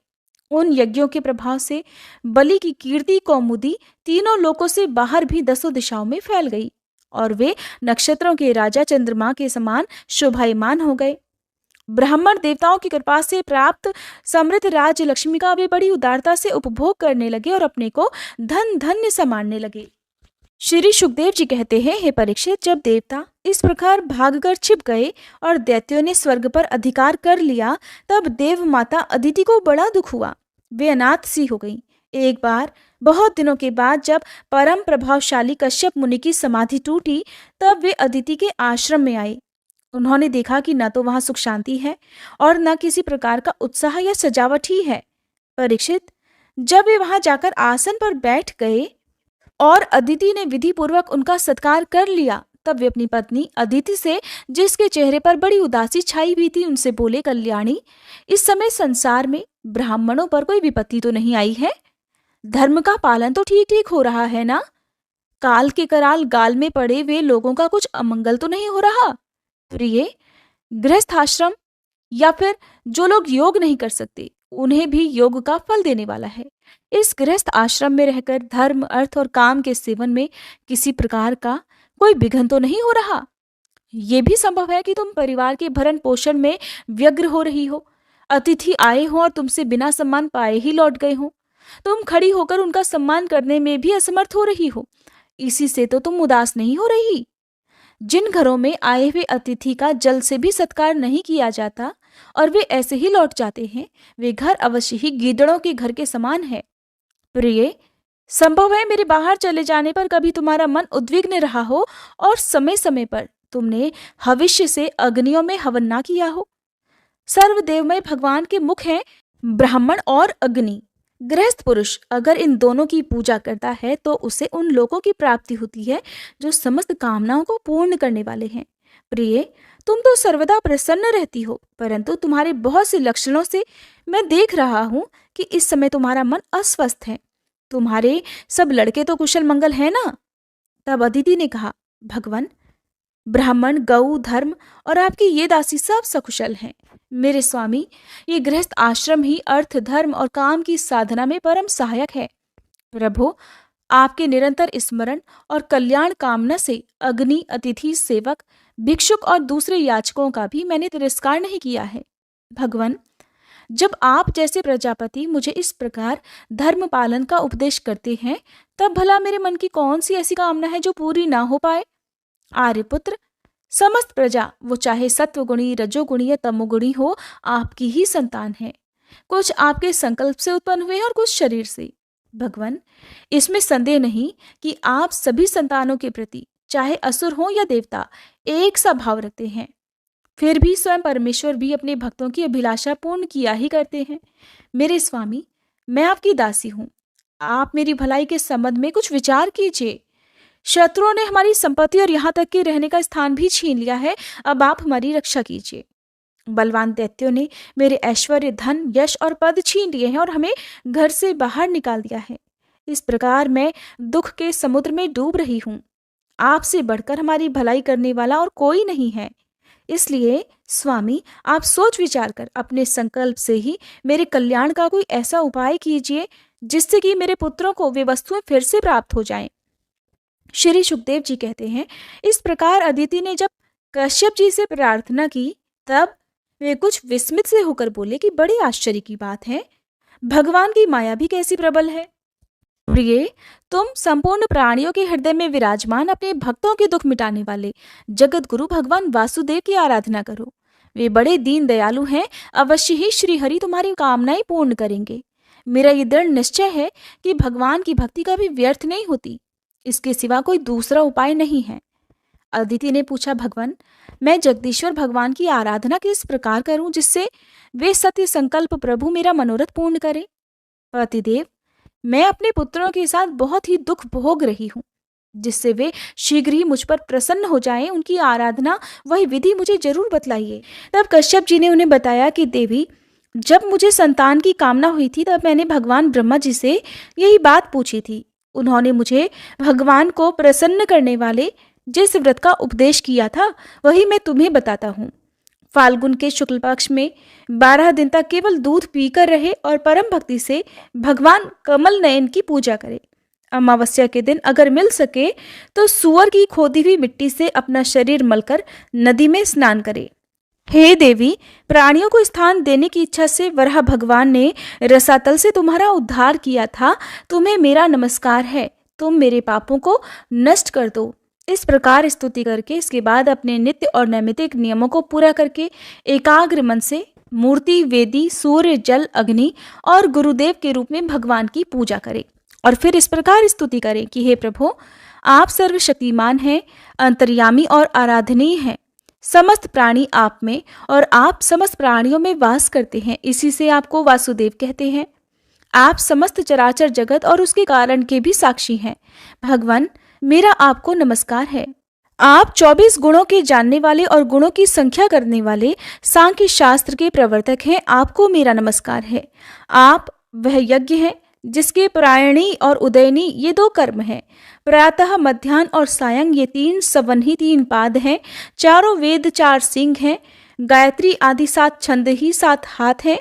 उन यज्ञों के प्रभाव से बलि की कीर्ति कौमुदी तीनों लोकों से बाहर भी 10 दिशाओं में फैल गई और वे नक्षत्रों के राजा चंद्रमा के समान शोभायमान हो गए। ब्राह्मण देवताओं की कृपा से प्राप्त समृद्ध राज्य लक्ष्मी का वे बड़ी उदारता से उपभोग करने लगे और अपने को धन धन्य समानने लगे। श्री सुखदेव जी कहते हैं, हे परीक्षित, जब देवता इस प्रकार भागकर छिप गए और दैत्यों ने स्वर्ग पर अधिकार कर लिया, तब देव माता अदिति को बड़ा दुख हुआ। वे अनाथ सी हो गई। एक बार बहुत दिनों के बाद जब परम प्रभावशाली कश्यप मुनि की समाधि टूटी, तब वे अदिति के आश्रम में आए। उन्होंने देखा कि न तो वहां सुख शांति है और न किसी प्रकार का उत्साह या सजावट ही है। परीक्षित, जब वे वहां जाकर आसन पर बैठ गए और अदिति ने विधि पूर्वक उनका सत्कार कर लिया, तब वे अपनी पत्नी अदिति से, जिसके चेहरे पर बड़ी उदासी छाई हुई थी, उनसे बोले, कल्याणी, इस समय संसार में ब्राह्मणों पर कोई विपत्ति तो नहीं आई है? धर्म का पालन तो ठीक ठीक हो रहा है ना? काल के कराल गाल में पड़े वे लोगों का कुछ अमंगल तो नहीं हो रहा? प्रिय, गृहस्थ आश्रम या फिर जो लोग योग नहीं कर सकते, उन्हें भी योग का फल देने वाला है। इस गृहस्थ आश्रम में रहकर धर्म, अर्थ और काम के सेवन में किसी प्रकार का कोई विघ्न तो नहीं हो रहा। ये भी संभव है कि तुम परिवार के भरण पोषण में व्यग्र हो रही हो, अतिथि आए हो और तुमसे बिना सम्मान पाए ही लौट गए हो। तुम खड़ी होकर उनका सम्मान करने में भी असमर्थ हो रही हो। इसी से तो तुम उदास नहीं हो रही। जिन घरों में आए हुए अतिथि का जल से भी सत्कार नहीं किया जाता और वे ऐसे ही लौट जाते हैं, वे घर अवश्य ही गीदड़ों के घर के समान है। प्रिय, संभव है मेरे बाहर चले जाने पर कभी तुम्हारा मन उद्विग्न रहा हो और समय समय पर तुमने भविष्य से अग्नियों में हवन ना किया हो। सर्वदेवमय भगवान के मुख हैं ब्राह्मण और अग्नि। गृहस्थ पुरुष अगर इन दोनों की पूजा करता है तो उसे उन लोगों की प्राप्ति होती है जो समस्त कामनाओं को पूर्ण करने वाले हैं। प्रिय, तुम तो सर्वदा प्रसन्न रहती हो, परंतु तुम्हारे बहुत से लक्षणों से मैं देख रहा हूँ कि इस समय तुम्हारा मन अस्वस्थ है। तुम्हारे सब लड़के तो कुशल मंगल है ना? तब अदिति ने कहा, भगवान, ब्राह्मण, गौ, धर्म और आपकी ये दासी सब सकुशल हैं। मेरे स्वामी, ये गृहस्थ आश्रम ही अर्थ, धर्म और काम की साधना में परम सहायक है। प्रभु, आपके निरंतर स्मरण और कल्याण कामना से अग्नि, अतिथि, सेवक, भिक्षुक और दूसरे याचकों का भी मैंने तिरस्कार नहीं किया है। भगवान, जब आप जैसे प्रजापति मुझे इस प्रकार धर्म पालन का उपदेश करते हैं, तब भला मेरे मन की कौन सी ऐसी कामना है जो पूरी ना हो पाए? आर्यपुत्र, समस्त प्रजा, वो चाहे सत्वगुणी, रजोगुणी या तमोगुणी हो, आपकी ही संतान है। कुछ आपके संकल्प से उत्पन्न हुए और कुछ शरीर से। भगवान, इसमें संदेह नहीं कि आप सभी संतानों के प्रति, चाहे असुर हो या देवता, एक सा भाव रखते हैं। फिर भी स्वयं परमेश्वर भी अपने भक्तों की अभिलाषा पूर्ण किया ही करते हैं। मेरे स्वामी, मैं आपकी दासी हूँ। आप मेरी भलाई के संबंध में कुछ विचार कीजिए। शत्रुओं ने हमारी संपत्ति और यहाँ तक कि रहने का स्थान भी छीन लिया है। अब आप हमारी रक्षा कीजिए। बलवान दैत्यों ने मेरे ऐश्वर्य, धन, यश और पद छीन लिए हैं और हमें घर से बाहर निकाल दिया है। इस प्रकार मैं दुख के समुद्र में डूब रही हूँ। आपसे बढ़कर हमारी भलाई करने वाला और कोई नहीं है। इसलिए स्वामी, आप सोच विचार कर अपने संकल्प से ही मेरे कल्याण का कोई ऐसा उपाय कीजिए जिससे कि मेरे पुत्रों को वे वस्तुएं फिर से प्राप्त हो जाएं। श्री सुखदेव जी कहते हैं, इस प्रकार अदिति ने जब कश्यप जी से प्रार्थना की, तब वे कुछ विस्मित से होकर बोले कि बड़े आश्चर्य की बात है, भगवान की माया भी कैसी प्रबल है। प्रिय, तुम संपूर्ण प्राणियों के हृदय में विराजमान अपने भक्तों के दुख मिटाने वाले जगत गुरु भगवान वासुदेव की आराधना करो। वे बड़े दीन दयालु हैं। अवश्य ही श्री हरि तुम्हारी कामनाएं पूर्ण करेंगे। मेरा ये दृढ़ निश्चय है कि भगवान की भक्ति कभी व्यर्थ नहीं होती। इसके सिवा कोई दूसरा उपाय नहीं है। अदिति ने पूछा, भगवान, मैं जगदीश्वर भगवान की आराधना किस प्रकार करूं जिससे वे सत्य संकल्प प्रभु मेरा मनोरथ पूर्ण करें? पतिदेव, मैं अपने पुत्रों के साथ बहुत ही दुख भोग रही हूँ, जिससे वे शीघ्र ही मुझ पर प्रसन्न हो जाएं। उनकी आराधना वही विधि मुझे जरूर बतलाइए। तब कश्यप जी ने उन्हें बताया कि देवी, जब मुझे संतान की कामना हुई थी तब मैंने भगवान ब्रह्मा जी से यही बात पूछी थी। उन्होंने मुझे भगवान को प्रसन्न करने वाले जिस व्रत का उपदेश किया था वही मैं तुम्हें बताता हूँ। फाल्गुन के शुक्ल पक्ष में 12 दिन तक केवल दूध पीकर रहे और परम भक्ति से भगवान कमल नयन की पूजा करे। अमावस्या के दिन अगर मिल सके तो सूअर की खोदी हुई मिट्टी से अपना शरीर मलकर नदी में स्नान करे। हे देवी, प्राणियों को स्थान देने की इच्छा से वराह भगवान ने रसातल से तुम्हारा उद्धार किया था। तुम्हें मेरा नमस्कार है, तुम मेरे पापों को नष्ट कर दो। इस प्रकार स्तुति करके इसके बाद अपने नित्य और नैमित्तिक नियमों को पूरा करके एकाग्र मन से मूर्ति, वेदी, सूर्य, जल, अग्नि और गुरुदेव के रूप में भगवान की पूजा करें और फिर इस प्रकार स्तुति करें कि हे प्रभु, आप सर्वशक्तिमान हैं, अंतर्यामी और आराधनीय हैं। समस्त प्राणी आप में और आप समस्त प्राणियों में वास करते हैं, इसी से आपको वासुदेव कहते हैं। आप समस्त चराचर जगत और उसके कारण के भी साक्षी हैं। भगवान, मेरा आपको नमस्कार है। आप 24 गुणों के जानने वाले और गुणों की संख्या करने वाले सांख्य शास्त्र के प्रवर्तक हैं। आपको मेरा नमस्कार है। आप वह यज्ञ हैं जिसके प्रायणी और उदयनी ये 2 कर्म हैं। प्रातः, मध्याह्न और सायं ये 3 सवन ही 3 पाद हैं। चारों वेद 4 सिंह हैं। गायत्री आदि 7 छंद ही 7 हाथ हैं।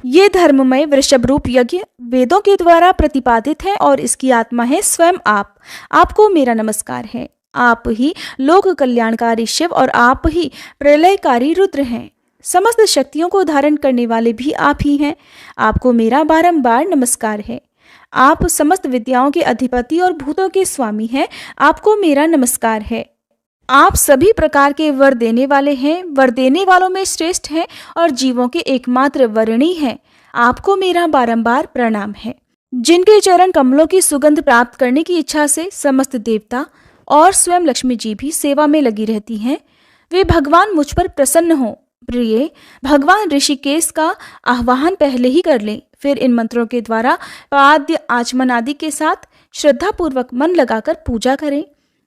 ये धर्ममय वृषभ रूप यज्ञ वेदों के द्वारा प्रतिपादित है और इसकी आत्मा है स्वयं आप। आपको मेरा नमस्कार है। आप ही लोक कल्याणकारी शिव और आप ही प्रलयकारी रुद्र हैं। समस्त शक्तियों को धारण करने वाले भी आप ही हैं। आपको मेरा बारंबार नमस्कार है। आप समस्त विद्याओं के अधिपति और भूतों के स्वामी हैं। आपको मेरा नमस्कार है। आप सभी प्रकार के वर देने वाले हैं, वर देने वालों में श्रेष्ठ हैं और जीवों के एकमात्र वरणी हैं। आपको मेरा बारंबार प्रणाम है। जिनके चरण कमलों की सुगंध प्राप्त करने की इच्छा से समस्त देवता और स्वयं लक्ष्मी जी भी सेवा में लगी रहती हैं, वे भगवान मुझ पर प्रसन्न हों। प्रिय, भगवान ऋषिकेश का आह्वान पहले ही कर लें, फिर इन मंत्रों के द्वारा पाद्य, आचमन आदि के साथ श्रद्धा पूर्वक मन लगाकर पूजा करें।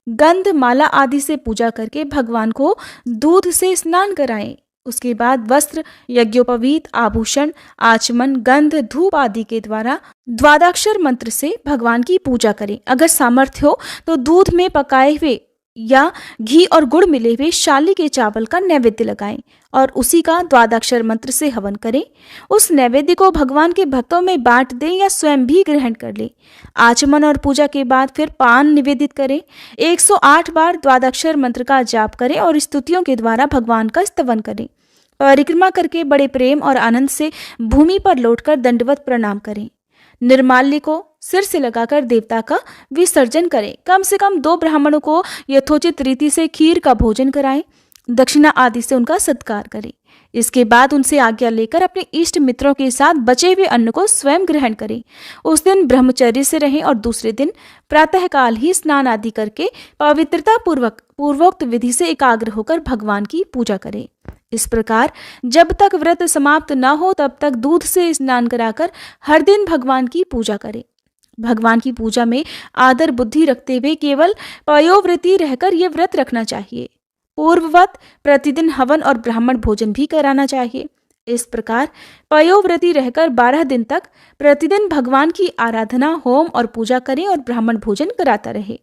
गंध, माला आदि से पूजा करके भगवान को दूध से स्नान कराएं। उसके बाद वस्त्र, यज्ञोपवीत, आभूषण, आचमन, गंध, धूप आदि के द्वारा द्वादक्षर मंत्र से भगवान की पूजा करें। अगर सामर्थ्य हो तो दूध में पकाए हुए या घी और गुड़ मिले हुए शाली के चावल का नैवेद्य लगाएं और उसी का द्वादक्षर मंत्र से हवन करें। उस नैवेद्य को भगवान के भक्तों में बांट दें या स्वयं भी ग्रहण कर लें। आचमन और पूजा के बाद फिर पान निवेदित करें। 108 बार द्वादक्षर मंत्र का जाप करें और स्तुतियों के द्वारा भगवान का स्तवन करें। परिक्रमा करके बड़े प्रेम और आनंद से भूमि पर लौटकर दंडवत प्रणाम करें। निर्माल्य को सिर से लगाकर देवता का विसर्जन करें। कम से कम 2 ब्राह्मणों को यथोचित रीति से खीर का भोजन कराएं। दक्षिणा आदि से उनका सत्कार करें। इसके बाद उनसे आज्ञा लेकर अपने इष्ट मित्रों के साथ बचे हुए अन्न को स्वयं ग्रहण करें। उस दिन ब्रह्मचर्य से रहें और दूसरे दिन प्रातःकाल ही स्नान आदि करके पवित्रता पूर्वक पूर्वोक्त विधि से एकाग्र होकर भगवान की पूजा करें। इस प्रकार जब तक व्रत समाप्त न हो तब तक दूध से स्नान कराकर हर दिन भगवान की पूजा करें। भगवान की पूजा में आदर बुद्धि रखते हुए केवल पयोव्रती रहकर ये व्रत रखना चाहिए। पूर्ववत प्रतिदिन हवन और ब्राह्मण भोजन भी कराना चाहिए। इस प्रकार पयोव्रती रहकर 12 दिन तक प्रतिदिन भगवान की आराधना, होम और पूजा करें और ब्राह्मण भोजन कराता रहे।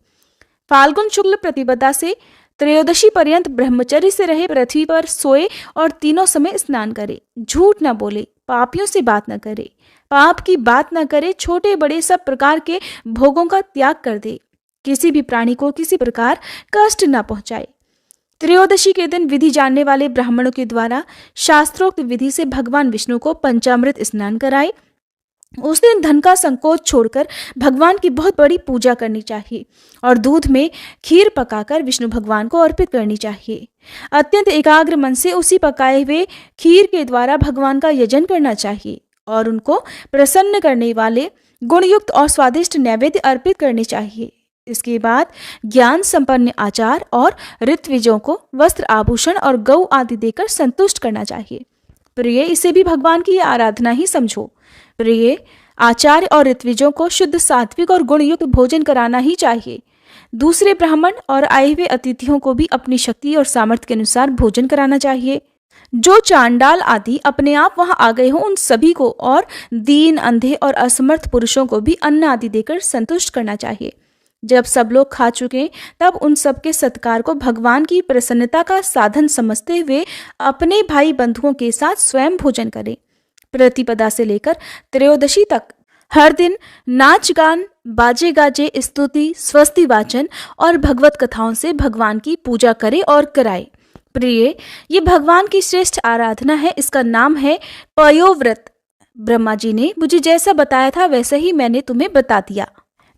फाल्गुन शुक्ल प्रतिपदा से त्रयोदशी पर्यंत ब्रह्मचर्य से रहे, पृथ्वी पर सोए और तीनों समय स्नान करे। झूठ न बोले, पापियों से बात न करे, पाप की बात न करे, छोटे बड़े सब प्रकार के भोगों का त्याग कर दे, किसी भी प्राणी को किसी प्रकार कष्ट न पहुंचाए। त्रयोदशी के दिन विधि जानने वाले ब्राह्मणों के द्वारा शास्त्रोक्त विधि से भगवान विष्णु को पंचामृत स्नान कराए। उस दिन धन का संकोच छोड़कर भगवान की बहुत बड़ी पूजा करनी चाहिए और दूध में खीर पकाकर विष्णु भगवान को अर्पित करनी चाहिए। अत्यंत एकाग्र मन से उसी पकाए हुए खीर के द्वारा भगवान का यजन करना चाहिए और उनको प्रसन्न करने वाले गुणयुक्त और स्वादिष्ट नैवेद्य अर्पित करने चाहिए। इसके बाद ज्ञान संपन्न आचार और ऋत्विजों को वस्त्र, आभूषण और गौ आदि देकर संतुष्ट करना चाहिए। प्रिय, इसे भी भगवान की आराधना ही समझो। प्रिय, आचार्य और ऋत्विजों को शुद्ध, सात्विक और गुणयुक्त भोजन कराना ही चाहिए। दूसरे ब्राह्मण और आए हुए अतिथियों को भी अपनी शक्ति और सामर्थ्य के अनुसार भोजन कराना चाहिए। जो चांडाल आदि अपने आप वहां आ गए हों उन सभी को और दीन, अंधे और असमर्थ पुरुषों को भी अन्न आदि देकर संतुष्ट करना चाहिए। जब सब लोग खा चुके तब उन सबके सत्कार को भगवान की प्रसन्नता का साधन समझते हुए अपने भाई बंधुओं के साथ स्वयं भोजन करें। प्रतिपदा से लेकर त्रयोदशी तक हर दिन नाच गान, बाजे गाजे, स्तुति, स्वस्ति वाचन और भगवत कथाओं से भगवान की पूजा करे और कराए। प्रिय, ये भगवान की श्रेष्ठ आराधना है। इसका नाम है पयोव्रत। ब्रह्मा जी ने मुझे जैसा बताया था वैसा ही मैंने तुम्हें बता दिया।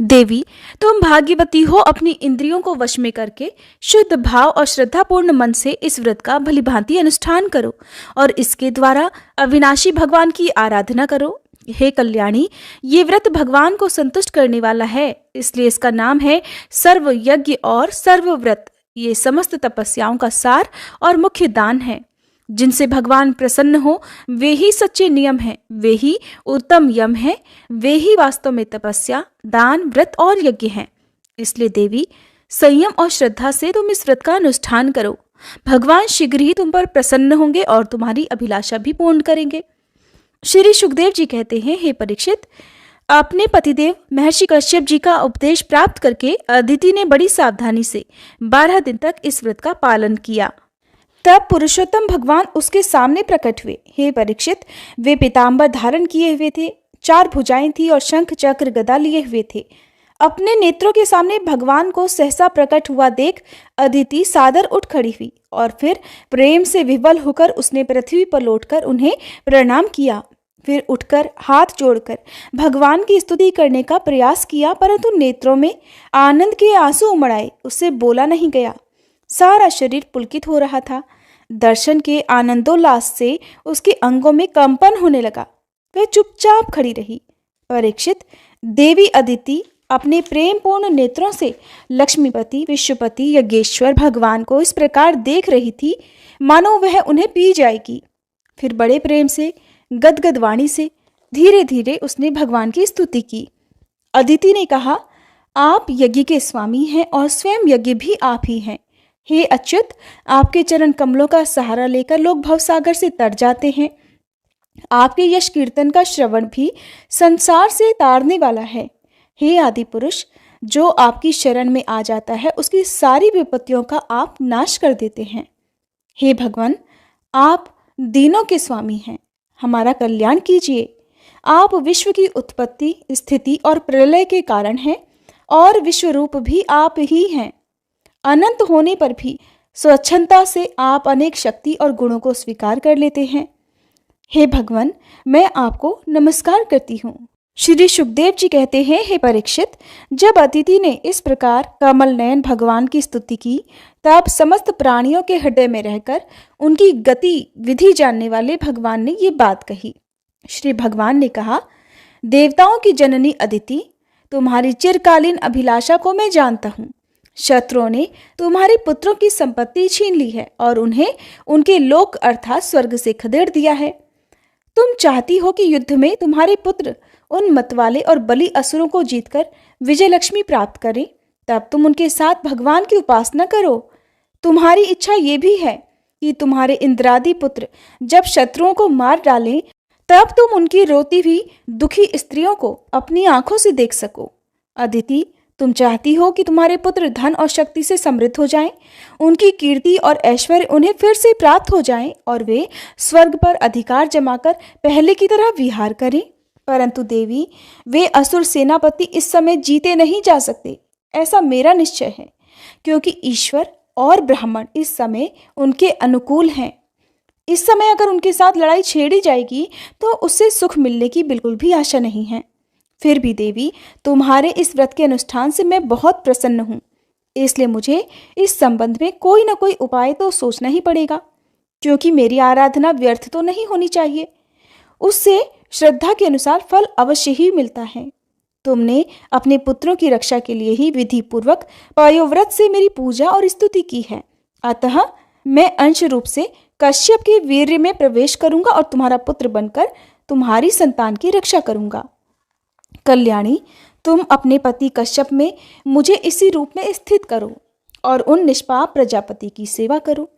देवी, तुम भाग्यवती हो। अपनी इंद्रियों को वश में करके शुद्ध भाव और श्रद्धापूर्ण मन से इस व्रत का भलीभांति अनुष्ठान करो और इसके द्वारा अविनाशी भगवान की आराधना करो। हे कल्याणी, ये व्रत भगवान को संतुष्ट करने वाला है, इसलिए इसका नाम है सर्व यज्ञ और सर्व व्रत। ये समस्त तपस्याओं का सार और मुख्य दान है। जिनसे भगवान प्रसन्न हो वे ही सच्चे नियम हैं, वे ही उत्तम यम हैं, वे ही वास्तव में तपस्या, दान, व्रत और यज्ञ हैं। इसलिए देवी, संयम और श्रद्धा से तुम इस व्रत का अनुष्ठान करो। भगवान शीघ्र ही तुम पर प्रसन्न होंगे और तुम्हारी अभिलाषा भी पूर्ण करेंगे। श्री सुखदेव जी कहते हैं, हे परीक्षित, अपने पतिदेव महर्षि कश्यप जी का उपदेश प्राप्त करके अदिति ने बड़ी सावधानी से 12 दिन तक इस व्रत का पालन किया। तब पुरुषोत्तम भगवान उसके सामने प्रकट हुए। हे परीक्षित, वे पीताम्बर धारण किए हुए थे, 4 भुजाएं थी और शंख चक्र गदा लिए हुए थे। अपने नेत्रों के सामने भगवान को सहसा प्रकट हुआ देख अदिति सादर उठ खड़ी हुई और फिर प्रेम से विह्वल होकर उसने पृथ्वी पर लौटकर उन्हें प्रणाम किया। फिर उठकर हाथ जोड़कर भगवान की स्तुति करने का प्रयास किया, परंतु नेत्रों में आनंद के आंसू उमड़ आए। उससे बोला नहीं गया। सारा शरीर पुलकित हो रहा था। दर्शन के आनंदोल्लास से उसके अंगों में कंपन होने लगा। वह चुपचाप खड़ी रही। परीक्षित, देवी अदिति अपने प्रेमपूर्ण नेत्रों से लक्ष्मीपति, विश्वपति, यज्ञेश्वर भगवान को इस प्रकार देख रही थी मानो वह उन्हें पी जाएगी। फिर बड़े प्रेम से, गदगद वाणी से धीरे धीरे उसने भगवान की स्तुति की। अदिति ने कहा, आप यज्ञ के स्वामी हैं और स्वयं यज्ञ भी आप ही हैं। हे अच्युत, आपके चरण कमलों का सहारा लेकर लोग भवसागर से तर जाते हैं। आपके यश कीर्तन का श्रवण भी संसार से तारने वाला है। हे आदि पुरुष, जो आपकी शरण में आ जाता है उसकी सारी विपत्तियों का आप नाश कर देते हैं। हे भगवान, आप दीनों के स्वामी हैं, हमारा कल्याण कीजिए। आप विश्व की उत्पत्ति, स्थिति और प्रलय के कारण हैं और विश्व रूप भी आप ही हैं। अनंत होने पर भी स्वच्छंदता से आप अनेक शक्ति और गुणों को स्वीकार कर लेते हैं। हे भगवान, मैं आपको नमस्कार करती हूँ। श्री सुखदेव जी कहते हैं, हे परीक्षित, जब अदिति ने इस प्रकार कमल नयन भगवान की स्तुति की तब समस्त प्राणियों के हृदय में रहकर उनकी गति विधि जानने वाले भगवान ने ये बात कही। श्री भगवान ने कहा, देवताओं की जननी अदिति, तुम्हारी चिरकालीन अभिलाषा को मैं जानता हूँ। शत्रुओं ने तुम्हारे पुत्रों की संपत्ति छीन ली है और उन्हें उनके लोक अर्थात स्वर्ग से खदेड़ दिया है। तुम चाहती हो कि युद्ध में तुम्हारे पुत्र उन मतवाले और बलि असुरों को जीतकर विजय लक्ष्मी प्राप्त करें, तब तुम उनके साथ भगवान की उपासना करो। तुम्हारी इच्छा ये भी है कि तुम्हारे इंद्रादि पुत्र जब शत्रुओं को मार डालें तब तुम उनकी रोती हुई दुखी स्त्रियों को अपनी आंखों से देख सको। अदिति, तुम चाहती हो कि तुम्हारे पुत्र धन और शक्ति से समृद्ध हो जाएं, उनकी कीर्ति और ऐश्वर्य उन्हें फिर से प्राप्त हो जाएं और वे स्वर्ग पर अधिकार जमाकर पहले की तरह विहार करें। परंतु देवी, वे असुर सेनापति इस समय जीते नहीं जा सकते, ऐसा मेरा निश्चय है, क्योंकि ईश्वर और ब्राह्मण इस समय उनके अनुकूल हैं। इस समय अगर उनके साथ लड़ाई छेड़ी जाएगी तो उससे सुख मिलने की बिल्कुल भी आशा नहीं है। फिर भी देवी, तुम्हारे इस व्रत के अनुष्ठान से मैं बहुत प्रसन्न हूँ, इसलिए मुझे इस संबंध में कोई ना कोई उपाय तो सोचना ही पड़ेगा, क्योंकि मेरी आराधना व्यर्थ तो नहीं होनी चाहिए। उससे श्रद्धा के अनुसार फल अवश्य ही मिलता है। तुमने अपने पुत्रों की रक्षा के लिए ही विधि पूर्वक पयोव्रत से मेरी पूजा और स्तुति की है, अतः मैं अंश रूप से कश्यप के वीर्य में प्रवेश करूंगा और तुम्हारा पुत्र बनकर तुम्हारी संतान की रक्षा करूंगा। कल्याणी, तुम अपने पति कश्यप में मुझे इसी रूप में स्थित करो और उन निष्पाप प्रजापति की सेवा करो।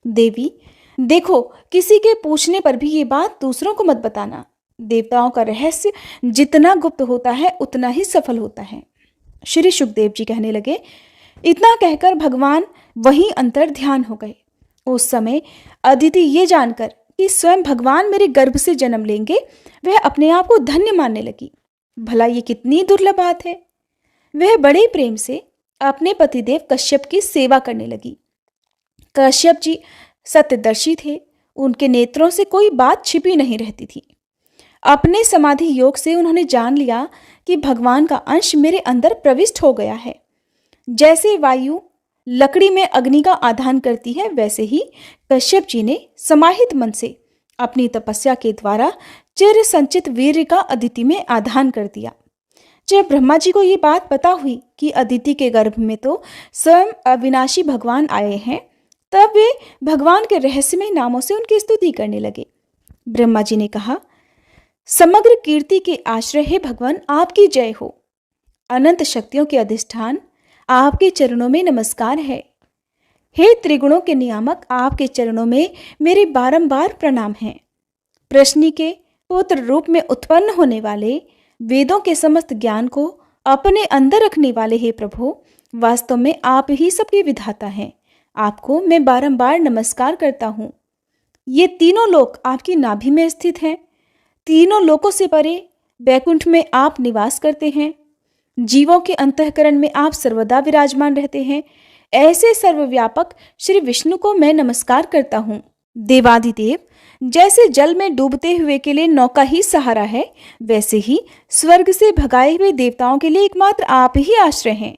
देवी, देखो, किसी के पूछने पर भी ये बात दूसरों को मत बताना। देवताओं का रहस्य जितना गुप्त होता है उतना ही सफल होता है। श्री सुखदेव जी कहने लगे, इतना कहकर भगवान वहीं अंतर ध्यान हो गए। उस समय अदिति ये जानकर कि स्वयं भगवान मेरे गर्भ से जन्म लेंगे, वह अपने आप को धन्य मानने लगी। भला ये कितनी दुर्लभ बात है। वह बड़े प्रेम से अपने पतिदेव कश्यप की सेवा करने लगी। कश्यप जी सत्यदर्शी थे, उनके नेत्रों से कोई बात छिपी नहीं रहती थी। अपने समाधि योग से उन्होंने जान लिया कि भगवान का अंश मेरे अंदर प्रविष्ट हो गया है। जैसे वायु लकड़ी में अग्नि का आधान करती है, वैसे ही कश्यप जी ने समाहित मन से अपनी तपस्या के द्वारा चिर संचित वीर्य का अदिति में आधान कर दिया। जब ब्रह्मा जी को ये बात पता हुई कि अदिति के गर्भ में तो स्वयं अविनाशी भगवान आए हैं, तब वे भगवान के रहस्यमय नामों से उनकी स्तुति करने लगे। ब्रह्मा जी ने कहा, समग्र कीर्ति के आश्रय हे भगवान, आपकी जय हो। अनंत शक्तियों के अधिष्ठान, आपके चरणों में नमस्कार है। हे त्रिगुणों के नियामक, आपके चरणों में मेरे बारंबार प्रणाम हैं। प्रश्नि के पुत्र रूप में उत्पन्न होने वाले, वेदों के समस्त ज्ञान को अपने अंदर रखने वाले हे प्रभु, वास्तव में आप ही सबके विधाता हैं। आपको मैं बारंबार नमस्कार करता हूँ। ये तीनों लोक आपकी नाभि में स्थित हैं। तीनों लोकों से परे वैकुंठ में आप निवास करते हैं। जीवों के अंतःकरण में आप सर्वदा विराजमान रहते हैं। ऐसे सर्वव्यापक श्री विष्णु को मैं नमस्कार करता हूँ। देवादिदेव, जैसे जल में डूबते हुए के लिए नौका ही सहारा है, वैसे ही स्वर्ग से भगाए हुए देवताओं के लिए एकमात्र आप ही आश्रय हैं।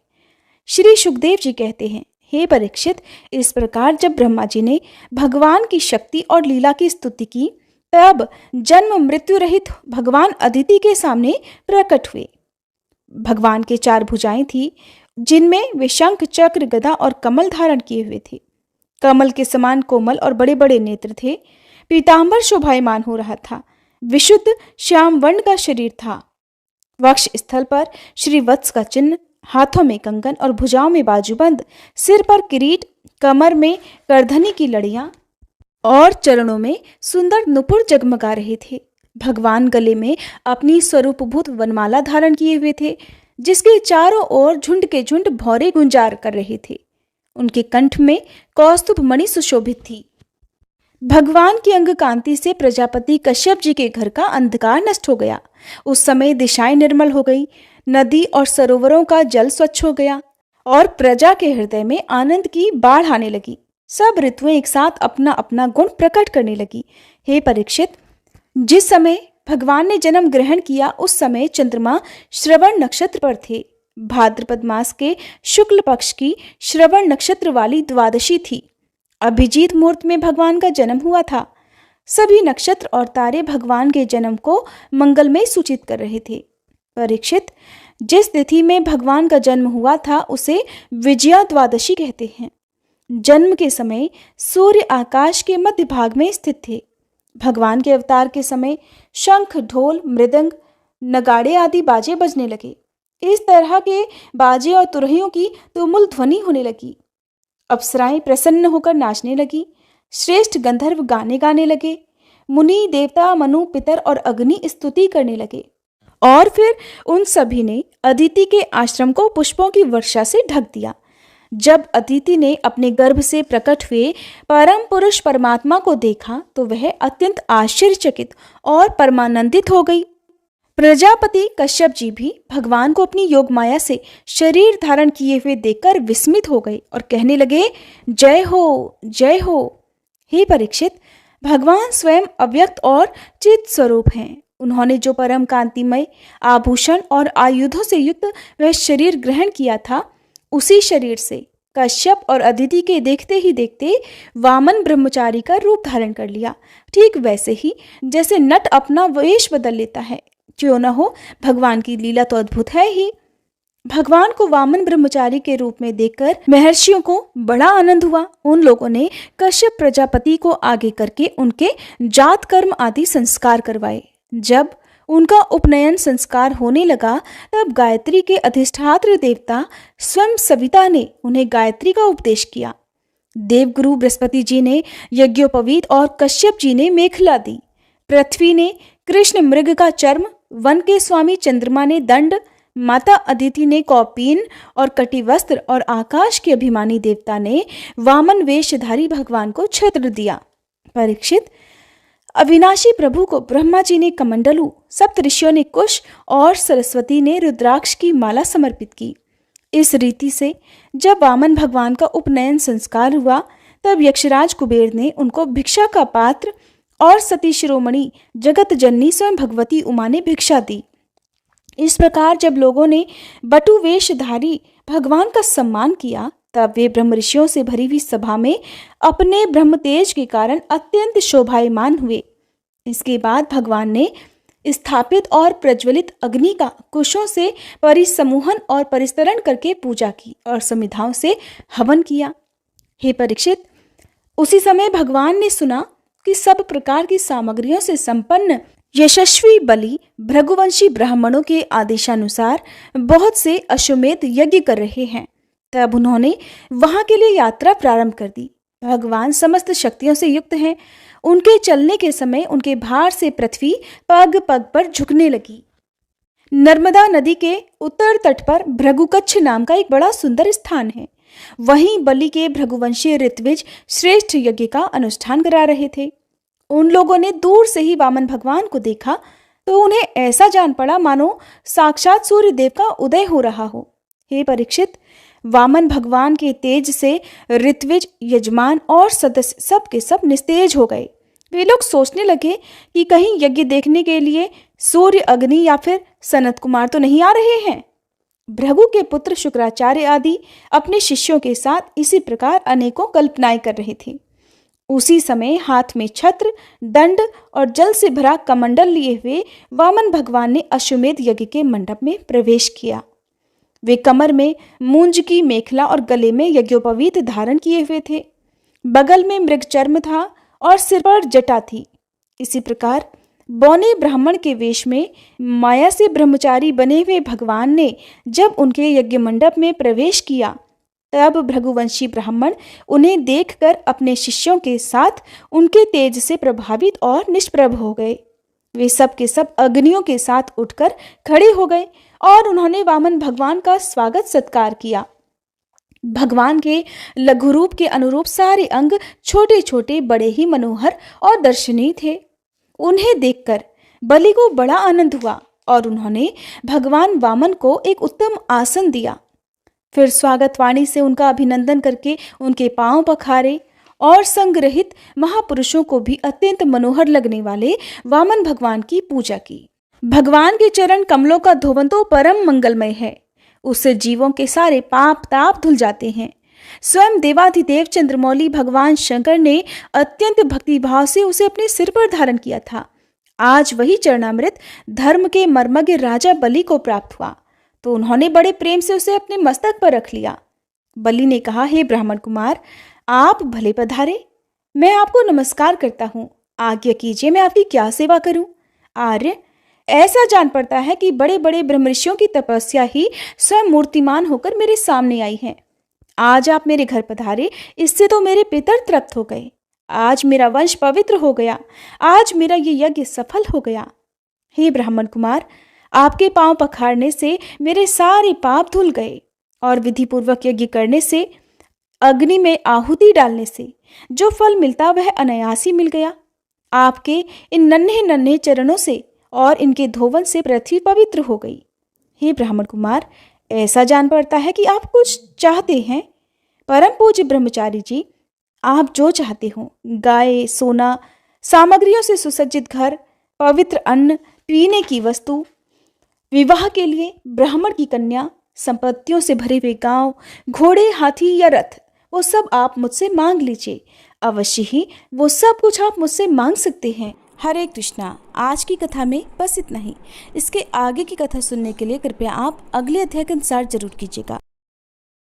श्री सुखदेव जी कहते हैं, हे परीक्षित, इस प्रकार जब ब्रह्मा जी ने भगवान की शक्ति और लीला की स्तुति की, तब जन्म मृत्यु रहित भगवान अदिति के सामने प्रकट हुए। भगवान के 4 भुजाएं थी, जिनमें वे शंख, चक्र, गदा और कमल धारण किए हुए थे। कमल के समान कोमल और बड़े बड़े नेत्र थे। पीतांबर शोभायमान हो रहा था। विशुद्ध श्याम वर्ण का शरीर था। वक्ष स्थल पर श्री वत्स का चिन्ह, हाथों में कंगन और भुजाओं में बाजूबंद, सिर पर किरीट, कमर में करधनी की लड़ियां और चरणों में सुंदर नुपुर जगमगा रहे थे। भगवान गले में अपनी स्वरूपभूत वनमाला धारण किए हुए थे, जिसके चारों ओर झुंड के झुंड भौरे गुंजार कर रहे थे। उनके कंठ में कौस्तुभ मणि सुशोभित थी। भगवान की अंग कांति से प्रजापति कश्यप जी के घर का अंधकार नष्ट हो गया। उस समय दिशाएं निर्मल हो गई, नदी और सरोवरों का जल स्वच्छ हो गया और प्रजा के हृदय में आनंद की बाढ़ आने लगी। सब ऋतुएं एक साथ अपना अपना गुण प्रकट करने लगी। हे परीक्षित, जिस समय भगवान ने जन्म ग्रहण किया, उस समय चंद्रमा श्रवण नक्षत्र पर थे। भाद्रपद मास के शुक्ल पक्ष की श्रवण नक्षत्र वाली द्वादशी थी। अभिजीत मुहूर्त में भगवान का जन्म हुआ था। सभी नक्षत्र और तारे भगवान के जन्म को मंगलमय सूचित कर रहे थे। परीक्षित, जिस तिथि में भगवान का जन्म हुआ था, उसे विजया द्वादशी कहते हैं। जन्म के समय सूर्य आकाश के मध्य भाग में स्थित थे। भगवान के अवतार के समय शंख, ढोल, मृदंग, नगाड़े आदि बाजे बजने लगे। इस तरह के बाजे और तुरहियों की तुमुल ध्वनि होने लगी। अप्सराएं प्रसन्न होकर नाचने लगी। श्रेष्ठ गंधर्व गाने गाने लगे। मुनि, देवता, मनु, पितर और अग्नि स्तुति करने लगे। और फिर उन सभी ने अदिति के आश्रम को पुष्पों की वर्षा से ढक दिया। जब अदिति ने अपने गर्भ से प्रकट हुए परम पुरुष परमात्मा को देखा, तो वह अत्यंत आश्चर्यचकित और परमानंदित हो गई। प्रजापति कश्यप जी भी भगवान को अपनी योग माया से शरीर धारण किए हुए देखकर विस्मित हो गए और कहने लगे, जय हो, जय हो। हे परीक्षित, भगवान स्वयं अव्यक्त और चित स्वरूप हैं। उन्होंने जो परम कांतिमय आभूषण और आयुधों से युक्त वह शरीर ग्रहण किया था, उसी शरीर से कश्यप और अदिति के देखते ही देखते वामन ब्रह्मचारी का रूप धारण कर लिया। ठीक वैसे ही जैसे नट अपना वेश बदल लेता है। क्यों न हो, भगवान की लीला तो अद्भुत है ही। भगवान को वामन ब्रह्मचारी के रूप में देखकर महर्षियों को बड़ा आनंद हुआ। उन लोगों ने कश्यप प्रजापति को आगे करके उनके जात कर्म आदि संस्कार करवाए। जब उनका उपनयन संस्कार होने लगा, तब गायत्री के अधिष्ठात्र देवता स्वयं सविता ने उन्हें गायत्री का उपदेश किया। देवगुरु बृहस्पति जी ने यज्ञोपवीत और कश्यप जी ने मेखला दी। पृथ्वी ने कृष्ण मृग का चर्म, वन के स्वामी चंद्रमा ने दंड, माता अदिति ने कौपीन और कटिवस्त्र और आकाश के अभिमानी देवता ने वामन वेशधारी भगवान को छत्र दिया। परीक्षित, अविनाशी प्रभु को ब्रह्मा जी ने कमंडलू, सप्त ऋषियों ने कुश और सरस्वती ने रुद्राक्ष की माला समर्पित की। इस रीति से जब वामन भगवान का उपनयन संस्कार हुआ तब यक्षराज कुबेर ने उनको भिक्षा का पात्र और सती शिरोमणि जगत जननी स्वयं भगवती उमा ने भिक्षा दी। इस प्रकार जब लोगों ने बटु वेशधारी भगवान का सम्मान किया तब वे ब्रह्म ऋषियों से भरी हुई सभा में अपने ब्रह्म तेज के कारण अत्यंत शोभायमान हुए। इसके बाद भगवान ने स्थापित और प्रज्वलित अग्नि का कुशों से परिसमूहन और परिस्तरण करके पूजा की और समिधाओं से हवन किया। हे परीक्षित, उसी समय भगवान ने सुना कि सब प्रकार की सामग्रियों से संपन्न यशस्वी बलि भृगुवंशी ब्राह्मणों के आदेशानुसार बहुत से अश्वमेध यज्ञ कर रहे हैं। तब उन्होंने वहां के लिए यात्रा प्रारंभ कर दी। भगवान समस्त शक्तियों से युक्त हैं। उनके चलने के समय उनके भार से पृथ्वी पग पग पर झुकने लगी। नर्मदा नदी के उत्तर तट पर भृगुकच्छ नाम का एक बड़ा सुंदर स्थान है। वहीं बलि के भृगुवंशी ऋत्विज श्रेष्ठ यज्ञ का अनुष्ठान करा रहे थे। उन लोगों ने दूर से ही वामन भगवान को देखा तो उन्हें ऐसा जान पड़ा मानो साक्षात सूर्य देव का उदय हो रहा हो। हे परीक्षित, वामन भगवान के तेज से ऋत्विज, यजमान और सदस्य सब के सब निस्तेज हो गए। वे लोग सोचने लगे कि कहीं यज्ञ देखने के लिए सूर्य, अग्नि या फिर सनत कुमार तो नहीं आ रहे हैं। भृगु के पुत्र शुक्राचार्य आदि अपने शिष्यों के साथ इसी प्रकार अनेकों कल्पनाएं कर रहे थे। उसी समय हाथ में छत्र, दंड और जल से भरा कमंडल लिए हुए वामन भगवान ने अश्वमेध यज्ञ के मंडप में प्रवेश किया। वे कमर में मूंज की मेखला और गले में यज्ञोपवीत धारण किए हुए थे। बगल में मृग चर्म था और सिर पर जटा थी। इसी प्रकार बौने ब्राह्मण के वेश में माया से ब्रह्मचारी बने हुए भगवान ने जब उनके यज्ञ मंडप में प्रवेश किया तब भृगुवंशी ब्राह्मण उन्हें देखकर अपने शिष्यों के साथ उनके तेज से प्रभावित और निष्प्रभ हो गए। वे सब के सब अग्नियों के साथ उठकर खड़े हो गए और उन्होंने वामन भगवान का स्वागत सत्कार किया। भगवान के लघु रूप के अनुरूप सारे अंग छोटे छोटे, बड़े ही मनोहर और दर्शनीय थे। उन्हें देखकर बलि को बड़ा आनंद हुआ और उन्होंने भगवान वामन को एक उत्तम आसन दिया। फिर स्वागत वाणी से उनका अभिनंदन करके उनके पांव पखारे और संग्रहित महापुरुषों को भी अत्यंत मनोहर लगने वाले वामन भगवान की पूजा की। भगवान के चरण कमलों का धोवन तो परम मंगलमय है। उससे जीवों के सारे पाप ताप धुल जाते हैं। स्वयं देवाधिदेव चंद्रमौली भगवान शंकर ने अत्यंत भक्तिभाव से उसे अपने सिर पर धारण किया था। आज वही चरणामृत धर्म के मर्मज्ञ राजा बलि को प्राप्त हुआ तो उन्होंने बड़े प्रेम से उसे अपने मस्तक पर रख लिया। बलि ने कहा, हे ब्राह्मण कुमार, आप भले पधारे। मैं आपको नमस्कार करता हूँ। आज्ञा कीजिए, मैं आपकी क्या सेवा करूँ। आर्य, ऐसा जान पड़ता है कि बड़े बड़े ब्रह्म ऋषियों की तपस्या ही स्वयं मूर्तिमान होकर मेरे सामने आई है। आज आप मेरे घर पधारे, इससे तो मेरे पितर तृप्त हो गए। आज मेरा वंश पवित्र हो गया। आज मेरा ये यज्ञ सफल हो गया। हे ब्राह्मण कुमार, आपके पांव पखारने से मेरे सारे पाप धुल गए और विधि पूर्वक यज्ञ करने से, अग्नि में आहुति डालने से जो फल मिलता वह अनायास ही मिल गया। आपके इन नन्हे नन्हे चरणों से और इनके धोवन से पृथ्वी पवित्र हो गई। हे ब्राह्मण कुमार, ऐसा जान पड़ता है कि आप कुछ चाहते हैं। परम पूज्य ब्रह्मचारी जी, आप जो चाहते हो, गाय, सोना, सामग्रियों से सुसज्जित घर, पवित्र अन्न, पीने की वस्तु, विवाह के लिए ब्राह्मण की कन्या, संपत्तियों से भरे हुए गांव, घोड़े, हाथी या रथ, वो सब आप मुझसे मांग लीजिए। अवश्य ही वो सब कुछ आप मुझसे मांग सकते हैं। हरे कृष्णा। आज की कथा में बस इतना ही। इसके आगे की कथा सुनने के लिए कृपया आप अगले अध्याय के इंतजार जरूर कीजिएगा।